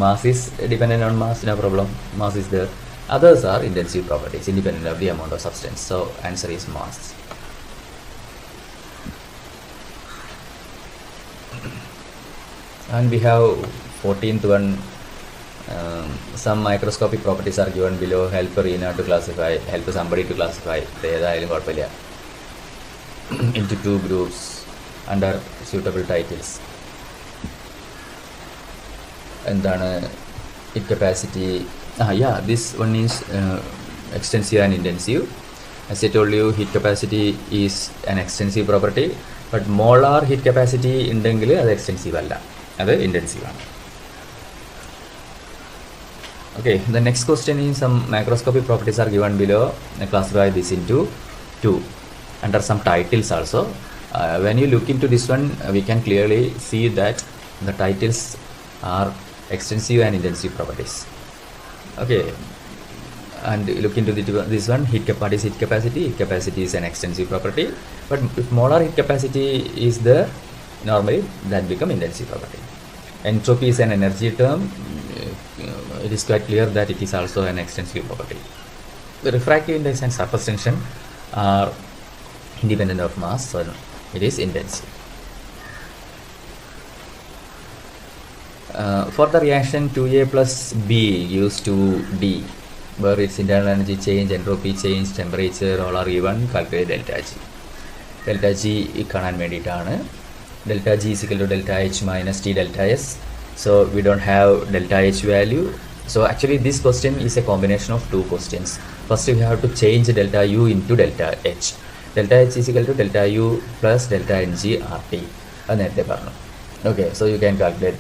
mass is dependent on mass, no problem, mass is there. Others are intensive properties independent of the amount of substance. So answer is mass. And we have 14th one, some microscopic properties are given below. Help Rina to classify, help somebody to classify into two groups under suitable titles. എന്താണ് heat capacity? This one is extensive and intensive. As I told you, heat capacity is an extensive property, but molar heat capacity ഉണ്ടെങ്കിൽ അത് എക്സ്റ്റെൻസീവ് അല്ല, അത് ഇൻറ്റൻസീവ് ആണ്. Okay, the next question is some macroscopic properties are given below. I classify this into two under some titles also. When you look into this one, we can clearly see that the titles are extensive and intensive properties. Okay, and look into this one, what is heat capacity? Heat capacity is an extensive property, but if molar heat capacity is there, normally that become intensive property. Entropy is an energy term. It is quite clear that it is also an extensive property. The refractive index and surface tension are independent of mass, so it is intensive. For the reaction 2A plus B gives 2D, where its internal energy change, entropy change, temperature all are given, calculate delta G. Delta G കാണാൻ വേണ്ടിയിട്ടാണ്. Delta G is equal to delta H minus T delta S. So we don't have delta H value. So actually this question is a combination of two questions. First we have to change delta U into delta H. Delta H is equal to delta U plus delta Ng RT. അത് നേരത്തെ പറഞ്ഞു. Okay, so you can calculate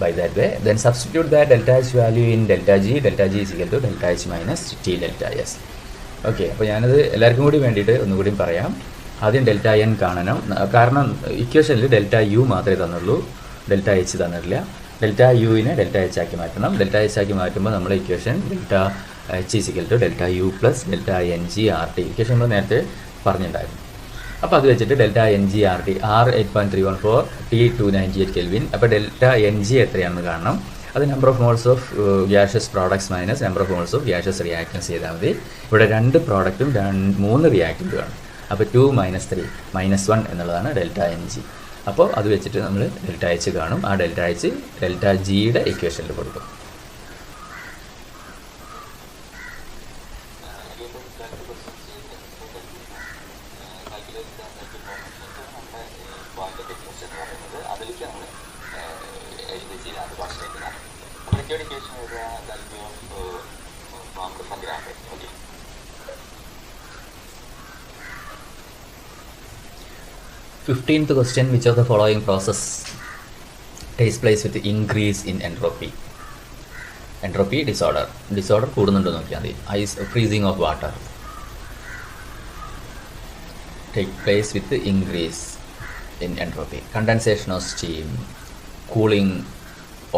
by that way. Then substitute the delta H value in delta G. Delta G is equal to delta H minus T delta S. Okay, അപ്പോൾ ഞാനത് എല്ലാവർക്കും കൂടി വേണ്ടിയിട്ട് ഒന്നുകൂടി പറയാം. ആദ്യം ഡെൽറ്റ എൻ കാണണം, കാരണം ഇക്വേഷനിൽ ഡെൽറ്റ യു മാത്രമേ തന്നുള്ളൂ, ഡെൽറ്റ എച്ച് തന്നിട്ടില്ല. ഡെൽറ്റ യുവിനെ ഡെൽറ്റ എച്ച് ആക്കി മാറ്റണം. ഡെൽറ്റ എച്ച് ആക്കി മാറ്റുമ്പോൾ നമ്മൾ equation delta H is equal to delta U plus delta N G R T equation നമ്മൾ നേരത്തെ പറഞ്ഞിട്ടുണ്ടായിരുന്നു. അപ്പോൾ അത് വെച്ചിട്ട് delta N G R T, R 8.314, T 298 kelvin. അപ്പോൾ ഡെൽറ്റ എൻ ജി എത്രയാണെന്ന് കാണണം. അത് number of moles of gaseous products minus number of moles of gaseous reactance ചെയ്താൽ മതി. ഇവിടെ 2 പ്രോഡക്റ്റും 3 റിയാക്റ്റൻറ്റുമാണ്. അപ്പോൾ 2 - 3 -1 എന്നുള്ളതാണ് ഡെൽറ്റ എൻ ജി. അപ്പോൾ അത് വെച്ചിട്ട് നമ്മൾ ഡെൽറ്റ എച്ച് കാണും. ആ ഡെൽറ്റ എച്ച് ഡെൽറ്റ ജിയുടെ ഇക്വേഷനിൽ കൊടുക്കും. Fifteenth question, which of the following process takes place with increase in entropy? Entropy disorder. Disorder കൂടുന്നുണ്ടോ നോക്കിയാൽ മതി. Ice freezing of water take place with the increase in entropy. Condensation of steam, cooling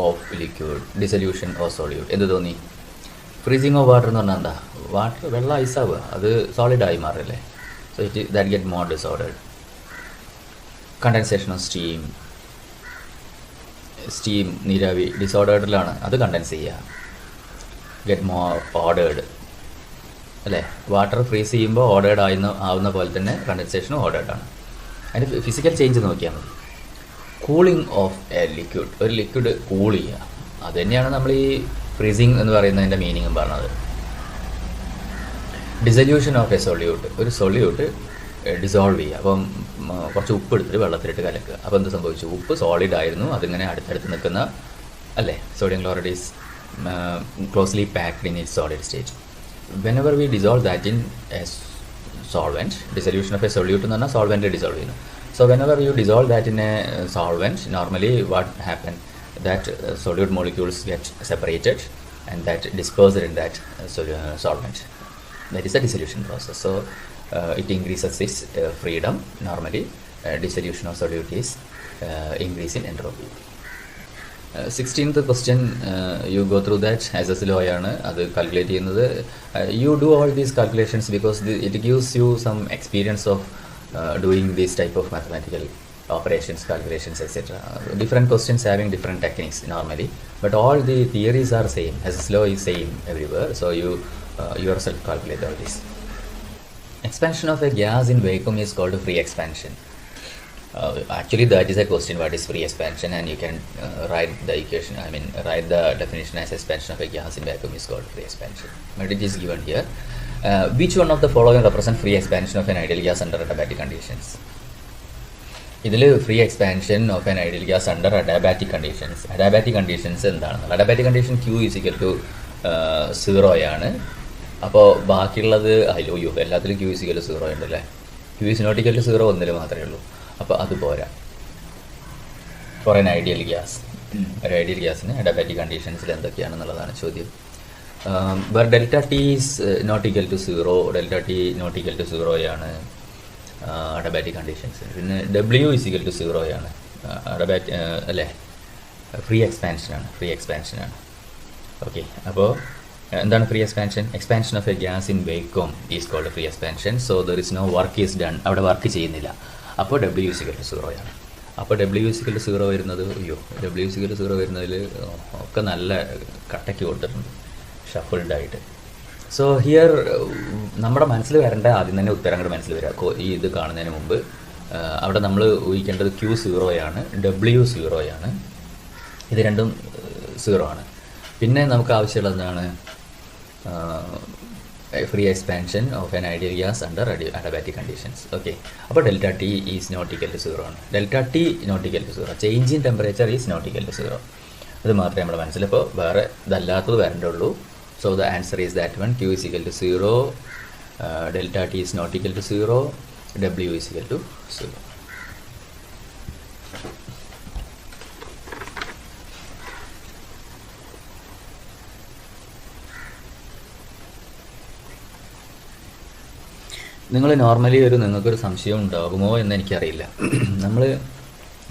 of liquid, dissolution of solute. എന്ത് തോന്നി? ഫ്രീസിങ് ഓഫ് വാട്ടർ എന്ന് പറഞ്ഞാൽ എന്താ? വാട്ടർ വെള്ളം ഐസാവുക, അത് സോളിഡായി മാറില്ലേ. So it that get more disordered. Condensation of steam നീരാവി ഡിസോർഡേഡിലാണ്, അത് കണ്ടൻസ് ചെയ്യുക. ഗെറ്റ് മോർ ഓർഡേഡ് അല്ലേ. വാട്ടർ ഫ്രീസ് ചെയ്യുമ്പോൾ ഓർഡേഡ് ആവുന്ന പോലെ തന്നെ കണ്ടൻസേഷനും ഓർഡേഡാണ്. അതിൻ്റെ ഫിസിക്കൽ ചേഞ്ച് നോക്കിയാൽ മതി. കൂളിംഗ് ഓഫ് എ ലിക്വിഡ്, ഒരു ലിക്വിഡ് കൂൾ ചെയ്യുക, അത് തന്നെയാണ് നമ്മൾ ഈ ഫ്രീസിങ് എന്ന് പറയുന്നതിൻ്റെ മീനിങ്ങും പറഞ്ഞത്. ഡിസൊല്യൂഷൻ ഓഫ് എ സൊല്യൂട്ട്, ഒരു സൊല്യൂട്ട് ഡിസോൾവ് ചെയ്യുക. അപ്പം കുറച്ച് ഉപ്പ് എടുത്തിട്ട് വെള്ളത്തിലിട്ട് കലക്കുക. അപ്പോൾ എന്ത് സംഭവിച്ചു? ഉപ്പ് സോളിഡ് ആയിരുന്നു, അതിങ്ങനെ അടുത്തടുത്ത് നിൽക്കുന്ന അല്ലേ. Sodium chloride is closely packed in its solid state. Whenever we dissolve that in a solvent, dissolution of a solute എന്ന് പറഞ്ഞാൽ സോൾവെൻറ്റ് ഡിസോൾവ് ചെയ്യുന്നു. So whenever you dissolve that in a solvent, normally what happens, that solute molecules get separated and that dispersed in that solvent. That is the dissolution process. So it increases its freedom. Normally dissolution of solute is increase in entropy. 16th question, you go through that as a law ആണ് അത് calculate ചെയ്യുന്നത്. You do all these calculations because it gives you some experience of doing this type of mathematical operations, calculations, etc. Different questions having different techniques normally, but all the theories are same. As law is same everywhere, so you yourself calculate all this. Expansion of a gas in vacuum is called free expansion. Actually that is a question, what is free expansion, and you can write the equation, write the definition as expansion of a gas in vacuum is called free expansion, but it is given here. Which one of the following represent free expansion of an ideal gas under adiabatic conditions? ഇതിൽ free expansion of an ideal gas under adiabatic conditions. Adiabatic conditions എന്താണെന്ന്? അഡാബാറ്റിക് കണ്ടീഷൻ Q = 0 ആണ്. അപ്പോൾ ബാക്കിയുള്ളത് അയ്യോ എല്ലാത്തിലും Q = 0 ഉണ്ടല്ലേ. Q ≠ 0 ഒന്നിൽ മാത്രമേ ഉള്ളൂ. അപ്പോൾ അത് പോരാ ഫോർ ആൻ ഐഡിയൽ ഗ്യാസ്. ഒരു ഐഡിയൽ ഗ്യാസിന് അഡാബാറ്റിക് കണ്ടീഷൻസിൽ എന്തൊക്കെയാണെന്നുള്ളതാണ് ചോദ്യം. Where delta T is not equal to 0, delta T not equal to 0 ആണ് അഡാബാറ്റിക് കണ്ടീഷൻസ്. പിന്നെ W is equal to 0 ആണ് അല്ലേ, ഫ്രീ എക്സ്പാൻഷനാണ്. ഓക്കെ, അപ്പോൾ എന്താണ് free expansion? Expansion of a gas in vacuum is called free expansion. So there is no work is done, അവിടെ വർക്ക് ചെയ്യുന്നില്ല. അപ്പോൾ W is equal to 0 ആണ്. അപ്പോൾ W is equal to 0 വരുന്നത് W is equal to 0 വരുന്നതിൽ ഒക്കെ നല്ല കട്ടയ്ക്ക് കൊടുത്തിട്ടുണ്ട്, ഷഫിൾഡ് ആയിട്ട്. സോ ഹിയർ നമ്മുടെ മനസ്സിൽ വരേണ്ട ആദ്യം തന്നെ ഉത്തരം അങ്ങോട്ട് മനസ്സിൽ വരിക. ഈ ഇത് കാണുന്നതിന് മുമ്പ് അവിടെ നമ്മൾ ഊഹിക്കേണ്ടത് Q 0 ആണ്, W 0 ആണ്, ഇത് രണ്ടും 0 ആണ്. പിന്നെ നമുക്ക് ആവശ്യമുള്ളത് എന്താണ്? Free expansion of an ideal gas under adiabatic conditions. Okay, അപ്പോൾ delta T is not equal to 0 ആണ്. Delta T not equal to 0, change in temperature is not equal to 0. അത് മാത്രമേ നമ്മുടെ മനസ്സിലിപ്പോൾ വേറെ ഇതല്ലാത്തത് വരേണ്ടുള്ളൂ. So the answer is that one. Q is equal to 0, delta T is not equal to 0, W is equal to 0. നിങ്ങൾ നോർമലി നിങ്ങൾക്കൊരു സംശയം ഉണ്ടാകുമോ എന്ന് എനിക്കറിയില്ല. നമ്മൾ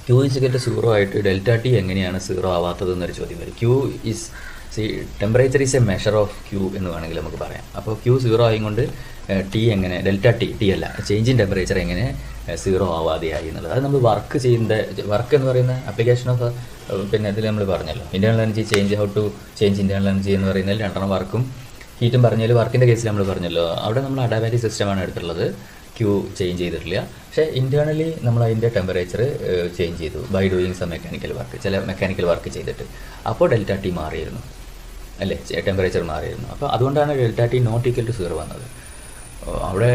Q is equal to 0 ആയിട്ട് ഡെൽറ്റ T എങ്ങനെയാണ് 0 ആവാത്തതെന്നൊരു ചോദ്യം വരും. Q is temperature is A measure of Q എന്ന് വേണമെങ്കിൽ നമുക്ക് പറയാം. അപ്പോൾ Q 0 ആയതുകൊണ്ട് T എങ്ങനെ ഡെൽറ്റ T അല്ല, ചേഞ്ച് ഇൻ ടെമ്പറേച്ചർ എങ്ങനെ 0 ആവാതെയായി എന്നുള്ളത്. അത് നമ്മൾ വർക്ക് എന്ന് പറയുന്ന ആപ്ലിക്കേഷൻ ഓഫ് പിന്നെ ഇതിൽ നമ്മൾ പറഞ്ഞല്ലോ, internal energy change, how to change internal energy എന്ന് പറയുന്നതിൽ രണ്ടെണ്ണം വർക്കും ഹീറ്റും പറഞ്ഞാൽ വർക്കിൻ്റെ കേസിൽ നമ്മൾ പറഞ്ഞല്ലോ, അവിടെ നമ്മൾ അഡാബാറ്റിക് സിസ്റ്റമാണ് എടുത്തുള്ളത്. Q ക്യൂ ചേഞ്ച് ചെയ്തിട്ടില്ല. പക്ഷേ ഇൻറ്റേർണലി നമ്മൾ അതിൻ്റെ ടെമ്പറേച്ചർ ചേഞ്ച് ചെയ്തു by doing some mechanical work, ചില മെക്കാനിക്കൽ വർക്ക് ചെയ്തിട്ട്. അപ്പോൾ ഡെൽറ്റ ടി മാറിയിരുന്നു അല്ലേ, ടെമ്പറേച്ചർ മാറിയിരുന്നു. അപ്പോൾ അതുകൊണ്ടാണ് delta T not equal to 0 വന്നത്. അവിടെ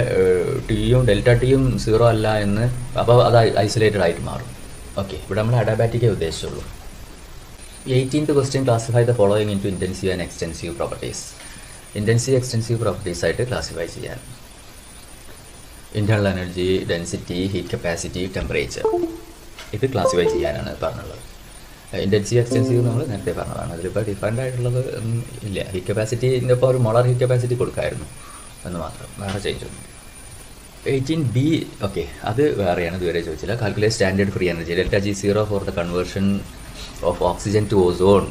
ടിയും ഡെൽറ്റ ടിയും 0 അല്ല എന്ന്, അപ്പോൾ അത് ഐസൊലേറ്റഡ് ആയിട്ട് മാറും. ഓക്കെ, ഇവിടെ നമ്മൾ അഡാബാറ്റിക്കേ ഉദ്ദേശിച്ചുള്ളൂ. 18th question, classify the following into intensive and extensive properties. Intensive extensive properties ആയിട്ട് ക്ലാസിഫൈ ചെയ്യാൻ internal energy, density, heat capacity, temperature, ഇത് ക്ലാസിഫൈ ചെയ്യാനാണ് പറഞ്ഞുള്ളത്. ഇൻറ്റൻസീവ് എക്സ്റ്റൻസീവ് നമ്മൾ നേരത്തെ പറഞ്ഞതാണ്. അതിലിപ്പോൾ ഡിഫറൻ്റ് ആയിട്ടുള്ളത് ഇല്ല. ഹീറ്റ് കപ്പാസിറ്റിൻ്റെ ഇപ്പോൾ ഒരു മോളാർ ഹീറ്റ് കപ്പാസിറ്റി കൊടുക്കായിരുന്നു എന്ന് മാത്രം, വേറെ ചേഞ്ച് ഒന്നും. 18B, ഓക്കെ, അത് വേറെയാണ്, ഇതുവരെ ചോദിച്ചില്ല. Calculate standard free energy delta G0 for the conversion of oxygen to ozone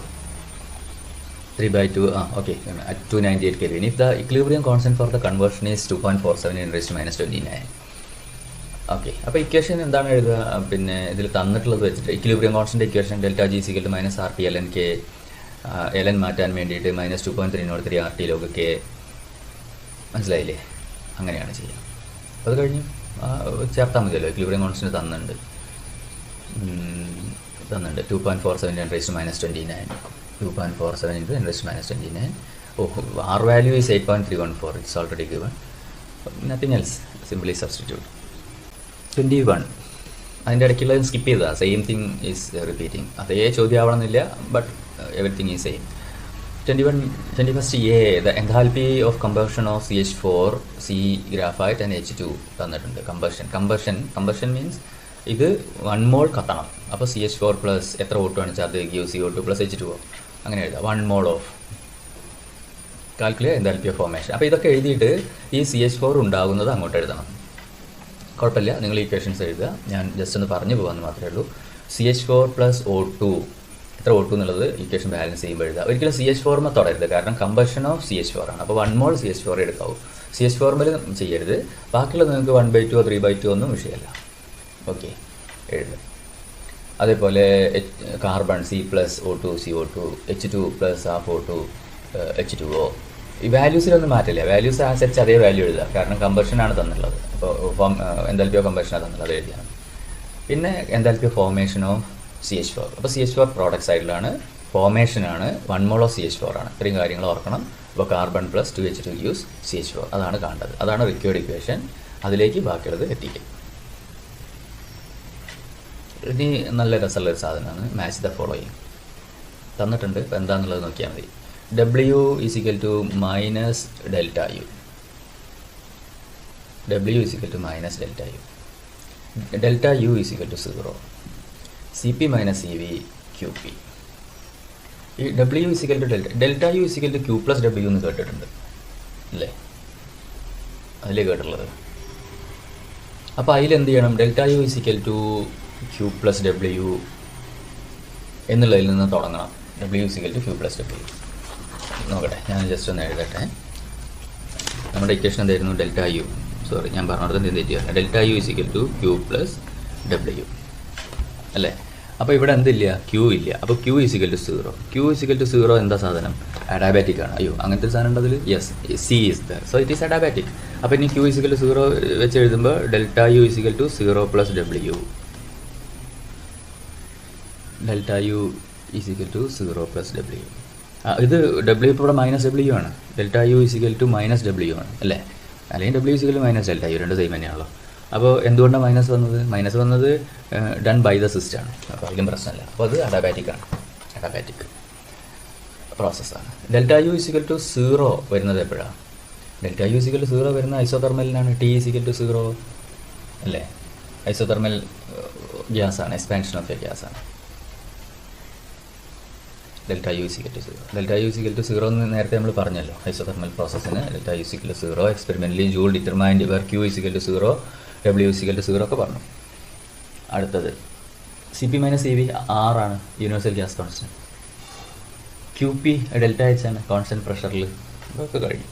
3/2 okay at 298 Kelvin if the equilibrium constant for the conversion is 2.47 × 10⁻⁻⁹. Okay, അപ്പോൾ ഇക്വേഷൻ എന്താണ് എഴുതുക? പിന്നെ ഇതിൽ തന്നിട്ടുള്ളത് വെച്ചിട്ട് equilibrium constant equation delta G = -RT ln K, ln മാറ്റാൻ വേണ്ടിയിട്ട് -2.303 RT log K, മനസ്സിലായില്ലേ? അങ്ങനെയാണ് ചെയ്യുക. അത് കഴിഞ്ഞ് ചേർത്താൽ മതിയല്ലോ. ഇക്വിലിബ്രിയം കോൺസ്റ്റന്റ് തന്നിട്ടുണ്ട് 2.47 × 10⁻⁻29, 2.47 × 10⁻⁻29. R value is 8.314, it's already given, nothing else, simply substitute. 21, അതിൻ്റെ ഇടയ്ക്കുള്ള സ്കിപ്പ് ചെയ്താൽ സെയിം തിങ് ഈസ് റിപ്പീറ്റിംഗ്. അതേ ചോദ്യം ആവണമെന്നില്ല, but everything is same. 21A, the enthalpy of combustion of CH4, C graphite and H2 തന്നിട്ടുണ്ട്. കമ്പഷൻ മീൻസ് ഇത് 1 mole കത്തണം. അപ്പോൾ CH4 പ്ലസ് എത്ര O2 ആണ് വെച്ചാൽ അത് ഗീവ് CO2 പ്ലസ് H2O, അങ്ങനെ എഴുതാം. 1 mole of calculate enthalpy of formation. അപ്പോൾ ഇതൊക്കെ എഴുതിയിട്ട് ഈ CH4 ഉണ്ടാകുന്നത് അങ്ങോട്ട് എഴുതണം. കുഴപ്പമില്ല, നിങ്ങൾ ഇക്വേഷൻസ് എഴുതുക. ഞാൻ ജസ്റ്റ് ഒന്ന് പറഞ്ഞു പോകാമെന്ന് മാത്രമേ ഉള്ളൂ. CH4 പ്ലസ് O2, എത്ര O2 എന്നുള്ളത് ഇക്വേഷൻ ബാലൻസ് ചെയ്യുമ്പോൾ എഴുതുക. ഒരിക്കലും CH4 തൊടരുത്, കാരണം കമ്പഷൻ ഓഫ് CH4 ആണ്. അപ്പോൾ 1 mole CH4 എടുക്കാവൂ. CH4 ചെയ്യരുത്. ബാക്കിയുള്ള നിങ്ങൾക്ക് 1/2 3/2 ഒന്നും വിഷയമല്ല. ഓക്കെ, എഴുതുക. അതേപോലെ carbon C plus O2 CO2, H2 plus half O2 H2O. ഈ വാല്യൂസിലൊന്നും മാറ്റില്ല. വാല്യൂസ് അനുസരിച്ച് അതേ വാല്യൂ എഴുതുക, കാരണം കമ്പഷനാണ് തന്നിട്ടുള്ളത്. അപ്പോൾ എൻതാൽപ്പി ഓഫ് കമ്പഷനാണ് തന്നുള്ളത്, അത് എഴുതിയാണ്. പിന്നെ enthalpy of formation of CH4. അപ്പോൾ CH4 പ്രോഡക്റ്റ് സൈഡിലാണ്, ഫോർമേഷനാണ് 1 mole ഓഫ് CH4 ആണ്. ഇത്രയും കാര്യങ്ങൾ ഓർക്കണം. അപ്പോൾ carbon plus 2H2 use CH4, അതാണ് കാണേണ്ടത്. അതാണ് റിക്വേർഡ് ഇക്വേഷൻ. അതിലേക്ക് ബാക്കിയുള്ളത് എത്തിക്കും. ഇനി നല്ല രസമുള്ളൊരു സാധനമാണ് മാച്ച് ദ ഫോളോയിങ് തന്നിട്ടുണ്ട്. ഇപ്പോൾ എന്താണെന്നുള്ളത് നോക്കിയാൽ മതി. W is equal to minus delta U. W is equal to minus delta U. Delta U is equal to 0. Cp minus Cv Qp. ഈ W is equal to delta U is equal to Q plus W എന്ന് കേട്ടിട്ടുണ്ട് അല്ലേ? അതിലേ കേട്ടുള്ളത്. അപ്പോൾ അതിലെന്ത് ചെയ്യണം? Delta U is equal to Q plus W എന്നുള്ളതിൽ നിന്ന് തുടങ്ങണം. W is equal to Q plus W. നോക്കട്ടെ, ഞാൻ ജസ്റ്റ് ഒന്ന് എഴുതട്ടെ. നമ്മുടെ ഇക്വേഷൻ എന്തായിരുന്നു? ഡെൽറ്റ യു, സോറി ഞാൻ പറഞ്ഞത് എന്ത് തെറ്റിയാണ്. Delta U is equal to Q plus W അല്ലേ? അപ്പോൾ ഇവിടെ എന്തില്ല? ക്യൂ ഇല്ല. അപ്പോൾ Q is equal to 0. Q is equal to 0 എന്താ സാധനം? അഡാബാറ്റിക് ആണ്. അയ്യോ, അങ്ങനത്തെ സാധനം ഉണ്ട് അതിൽ? Yes, C is there, so it is adiabatic. അപ്പോൾ ഇനി ക്യൂ ഇസ് ഈക്വൽ ടു 0 വെച്ച് എഴുതുമ്പോൾ delta U is equal to 0 plus W. Delta U is equal to 0 plus W. ഇത് ഡബ്ല്യു ഇപ്പോൾ ഇവിടെ മൈനസ് ഡബ്ല്യു ആണ്. Delta U is equal to minus W ആണ് അല്ലേ? അല്ലെങ്കിൽ W is equal to minus delta U, രണ്ട് സെയിം തന്നെയാണല്ലോ. അപ്പോൾ എന്തുകൊണ്ടാണ് മൈനസ് വന്നത്? മൈനസ് വന്നത് ഡൺ ബൈ ദ സിസ്റ്റമാണ്. അപ്പോൾ അതിലും പ്രശ്നമില്ല. അപ്പോൾ അത് അഡാബാറ്റിക് ആണ്, അഡാബാറ്റിക് പ്രോസസ്സാണ്. Delta U is equal to 0 വരുന്നത് എപ്പോഴാണ്? Delta U is equal to 0 വരുന്ന ഐസോതെർമലിനാണ്. ടി ഇസ് ഈക്വൽ ടു 0 അല്ലേ? ഐസോതെർമൽ ഗ്യാസാണ്, എക്സ്പാൻഷൻ ഓഫ് എ ഗ്യാസാണ്. Delta U is equal to 0. Delta U is equal to 0 എന്ന് നേരത്തെ നമ്മൾ പറഞ്ഞല്ലോ. ഐസോതെർമൽ പ്രോസസ്സിന് delta U is equal to 0. Experimentally Joule determined where Q is equal to 0, W is equal to 0 ഒക്കെ പറഞ്ഞു. അടുത്തത് Cp മൈനസ് Cv R ആണ്, universal gas constant. Qp delta H ആണ്, കോൺസ്റ്റൻറ്റ് പ്രഷറിൽ. ഇതൊക്കെ കഴിഞ്ഞു.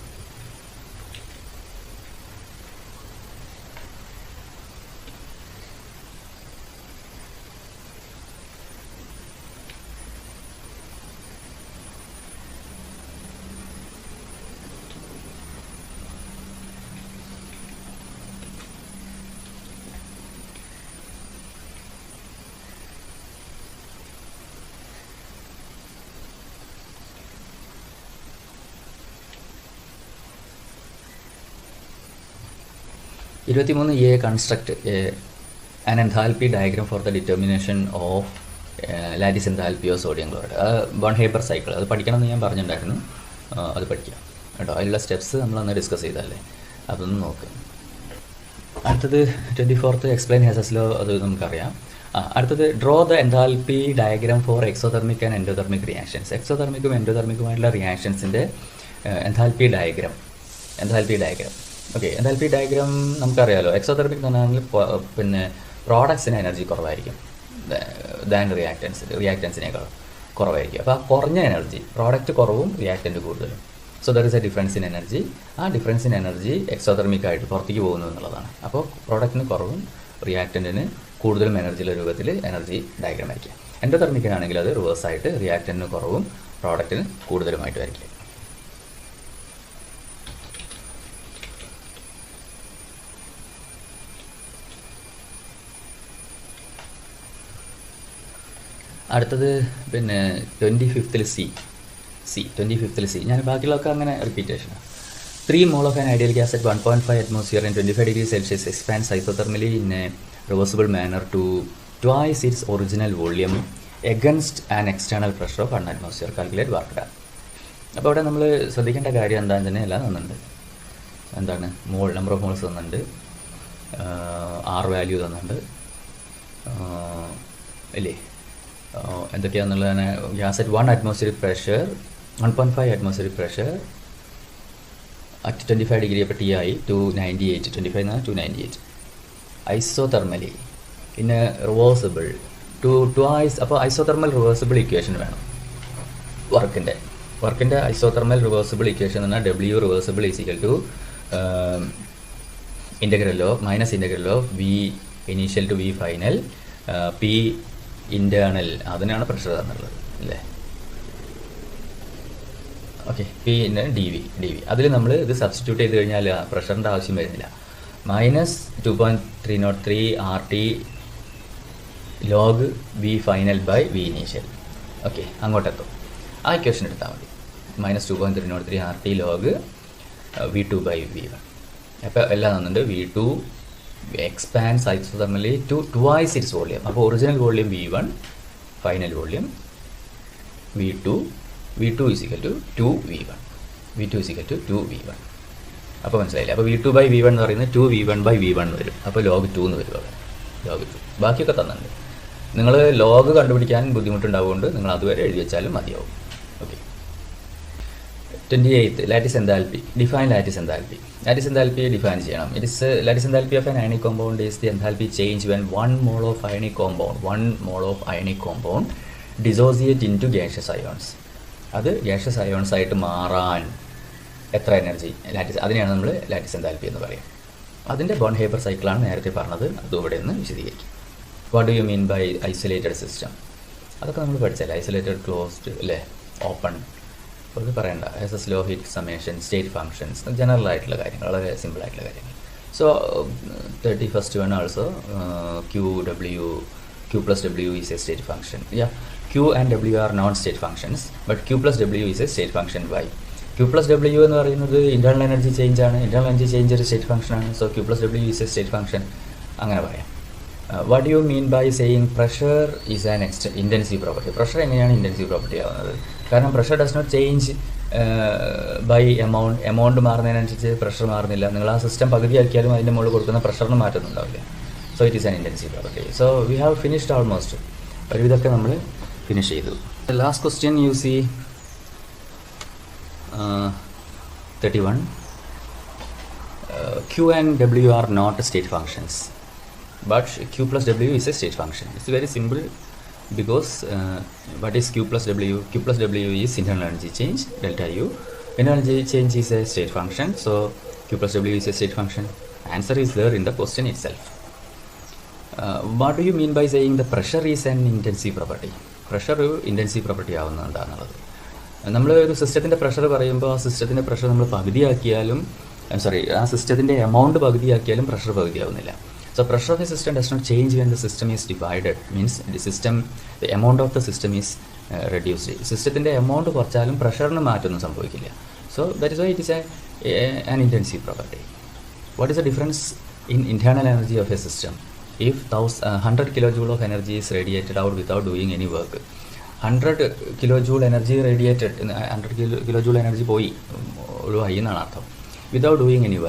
23A construct an enthalpy diagram for the determination of lattice enthalpy of sodium chloride. Born Haber cycle അത് പഠിക്കണമെന്ന് ഞാൻ പറഞ്ഞിട്ടുണ്ടായിരുന്നു. അത് പഠിക്കാം കേട്ടോ. അതിലുള്ള സ്റ്റെപ്സ് നമ്മളൊന്ന് ഡിസ്കസ് ചെയ്തല്ലേ, അതൊന്ന് നോക്കുക. അടുത്തത് 24th എക്സ്പ്ലെയിൻ ഹെസസ് ലോ, അത് നമുക്കറിയാം. അടുത്തത് draw the enthalpy diagram for exothermic and endothermic reactions. എക്സോതെർമിക്കും എൻഡോതെർമിക്കുമായിട്ടുള്ള റിയാക്ഷൻസിൻ്റെ enthalpy diagram. Okay, enthalpy diagram നമുക്കറിയാമല്ലോ. എക്സോതെർമിക് എന്ന് പറഞ്ഞാൽ പിന്നെ പ്രോഡക്ട്സിന് എനർജി കുറവായിരിക്കും ദാൻ റിയാക്റ്റൻസിനേക്കാൾ കുറവായിരിക്കും. അപ്പോൾ ആ കുറഞ്ഞ എനർജി, പ്രോഡക്റ്റ് കുറവും റിയാക്റ്റൻ്റ് കൂടുതലും. So there is A difference in energy. ആ ഡിഫറൻസ് ഇൻ എനർജി എക്സോതെർമിക് ആയിട്ട് പുറത്തേക്ക് പോകുന്നു എന്നുള്ളതാണ്. അപ്പോൾ പ്രോഡക്റ്റിന് കുറവും റിയാക്റ്റൻറ്റിന് കൂടുതലും എനർജിയുടെ രൂപത്തിൽ എനർജി ഡയഗ്രാം വരയ്ക്കുക. എൻഡോതെർമിക്കിനാണെങ്കിൽ അത് റിവേഴ്സായിട്ട് റിയാക്റ്റൻറ്റിന് കുറവും പ്രോഡക്റ്റിന് കൂടുതലുമായിട്ട് വരയ്ക്കുക. അടുത്തത് പിന്നെ 25th സി. ഞാൻ ബാക്കിയുള്ളതൊക്കെ അങ്ങനെ റിപ്പീറ്റേഷനാണ്. 3 mole of an ideal gas at 1.5 atmosphere and 25 degrees Celsius expands isothermally in a reversible manner to twice its original volume against an external pressure of 1 atmosphere. Calculate work done. അപ്പോൾ അവിടെ നമ്മൾ ശ്രദ്ധിക്കേണ്ട കാര്യം എന്താണെന്ന് തന്നെ എല്ലാം തന്നിട്ടുണ്ട്. എന്താണ് നമ്പർ ഓഫ് മോൾസ് തന്നിട്ടുണ്ട്, ആർ വാല്യൂ തന്നിട്ടുണ്ട് അല്ലേ, എന്തൊക്കെയാണെന്നുള്ളതാണ്. Gas at 1 atmospheric pressure, 1.5 atmospheric pressure at 25 degree അപ്പോൾ ടി ആയി 298, 25 എന്നാണ് 298. Isothermally in a reversible twice. അപ്പോൾ ഐസോതെർമൽ റിവേഴ്സിബിൾ ഇക്വേഷൻ വേണം വർക്കിൻ്റെ ഐസോതെർമൽ റിവേഴ്സിബിൾ ഇക്വേഷൻ എന്ന് പറഞ്ഞാൽ W reversible is equal to integral of V initial to V final P internal. അതിനാണ് പ്രഷർ തന്നുള്ളത് അല്ലേ. Okay, P in D V. അതിൽ നമ്മൾ ഇത് സബ്സ്റ്റിറ്റ്യൂട്ട് ചെയ്ത് കഴിഞ്ഞാൽ പ്രഷറിൻ്റെ ആവശ്യം വരുന്നില്ല. -2.303 RT log V final by V initial. Okay, അങ്ങോട്ടെത്തും. ആ ഇക്വേഷൻ എടുത്താൽ മതി. -2.303 RT log V2 by V1. അപ്പോൾ എല്ലാം തന്നിട്ടുണ്ട്. V2 expands isothermally to twice its volume. അപ്പോൾ original volume V1, final volume V2 is equal to 2V1. അപ്പോൾ മനസ്സിലായില്ലേ. അപ്പോൾ V2 ബൈ V1 എന്ന് പറയുന്നത് 2V1 ബൈ V1 വരും. അപ്പോൾ ലോഗ് 2 എന്ന് വരും. ലോഗ് 2 ബാക്കിയൊക്കെ തന്നിട്ടുണ്ട്. നിങ്ങൾ ലോഗ് കണ്ടുപിടിക്കാൻ ബുദ്ധിമുട്ടുണ്ടാവുകൊണ്ട് നിങ്ങൾ അതുവരെ എഴുതി വെച്ചാലും മതിയാവും. Okay, 28th lattice enthalpy. Define lattice enthalpy. Lattice enthalpy define ചെയ്യണം. It is lattice enthalpy of an ionic compound is the enthalpy change when 1 mole of ionic compound dissociate into gaseous ions. അത് ഗ്യാഷ്യസ് അയോൺസ് ആയിട്ട് മാറാൻ എത്ര എനർജി ലാറ്റിസ്, അതിനെയാണ് നമ്മൾ ലാറ്റിസ് എൻതാൽപ്പി എന്ന് പറയും. അതിൻ്റെ ബോൺ ഹേപ്പർ സൈക്കിളാണ് നേരത്തെ പറഞ്ഞത്. അതും ഇവിടെ നിന്ന് വിശദീകരിക്കും. What do you mean by isolated system? അതൊക്കെ നമ്മൾ പഠിച്ചല്ലേ. ഐസൊലേറ്റഡ്, ക്ലോസ്ഡ് അല്ലേ, ഓപ്പൺ, അത് പറയണ്ട. Hess's law, heat summation, state functions, general ആയിട്ടുള്ള കാര്യങ്ങൾ, വളരെ സിമ്പിൾ ആയിട്ടുള്ള കാര്യങ്ങൾ. So 31st one also Q plus W is a state function. Yeah, Q and W are non-state functions, but Q plus W is a state function. Why? Q plus W എന്ന് പറയുന്നത് ഇൻറ്റേർണൽ എനർജി ചേഞ്ച് ആണ്. ഇൻറ്റേർണൽ എനർജി ചേഞ്ച് ഒരു സ്റ്റേറ്റ് ഫംഗ്ഷൻ ആണ്. So Q plus W is a state function. അങ്ങനെ പറയാം. What do you mean by saying pressure is an intensive property? Pressure എങ്ങനെയാണ് ഇൻറ്റൻസീവ് പ്രോപ്പർട്ടി ആവുന്നത്? കാരണം pressure does not change by amount മാറുന്നതിനനുസരിച്ച് പ്രഷർ മാറുന്നില്ല. നിങ്ങൾ ആ സിസ്റ്റം പകുതിയാക്കിയാലും അതിൻ്റെ മുകളിൽ കൊടുക്കുന്ന പ്രഷറിന് മാറ്റമൊന്നുണ്ടാവില്ല. So it is an intensive property. So we have finished almost. ഒരുവിധമൊക്കെ നമ്മൾ ഫിനിഷ് ചെയ്തു. Last question you see 31. Q and W are not state functions, but Q plus W is a state function. It's very simple because what is Q plus W? Q plus W is internal energy change, delta U. Energy change is a state function, so Q plus W is a state function. Answer is there in the question itself. What do you mean by saying the pressure is an intensive property? Pressure intensive property ആവുന്നത് എന്താണെന്നുള്ളത്. നമ്മൾ ഒരു സിസ്റ്റത്തിൻ്റെ പ്രഷർ പറയുമ്പോൾ ആ സിസ്റ്റത്തിൻ്റെ പ്രഷർ നമ്മൾ പകുതിയാക്കിയാലും ആ സിസ്റ്റത്തിൻ്റെ എമൗണ്ട് പകുതിയാക്കിയാലും പ്രഷർ പകുതിയാവുന്നില്ല. So pressure of the system does not change when the system is divided. Means the amount of the system is reduced. സിസ്റ്റത്തിൻ്റെ എമൗണ്ട് കുറച്ചാലും പ്രഷറിന് മാറ്റമൊന്നും സംഭവിക്കില്ല. So that is why it is an intensive property. What is the difference in internal energy of a system, if 100 kilojoule of energy is radiated out without doing any work, 100 kilojoule energy radiated, 100 kilojoule energy പോയി ഒഴിവായി എന്നാണ് അർത്ഥം. വിതൗട്ട് ഡൂയിങ് എനി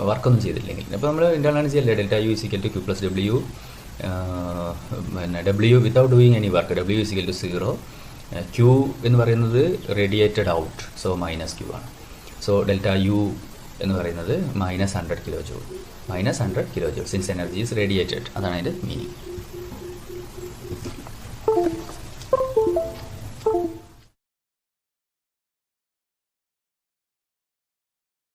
വർക്കൊന്നും ചെയ്തില്ലെങ്കിൽ. അപ്പോൾ നമ്മൾ ഇൻറ്റേർണൽ എനർജി അല്ലേ delta U is equal to Q plus W, പിന്നെ W without doing any work, W is equal to 0, Q എന്ന് പറയുന്നത് radiated out, so minus Q ആണ്. സോ ഡെൽറ്റ യു എന്ന് പറയുന്നത് -100 kilo joule, -100 kilo joule since energy is radiated, അതാണ് അതിൻ്റെ മീനിങ്.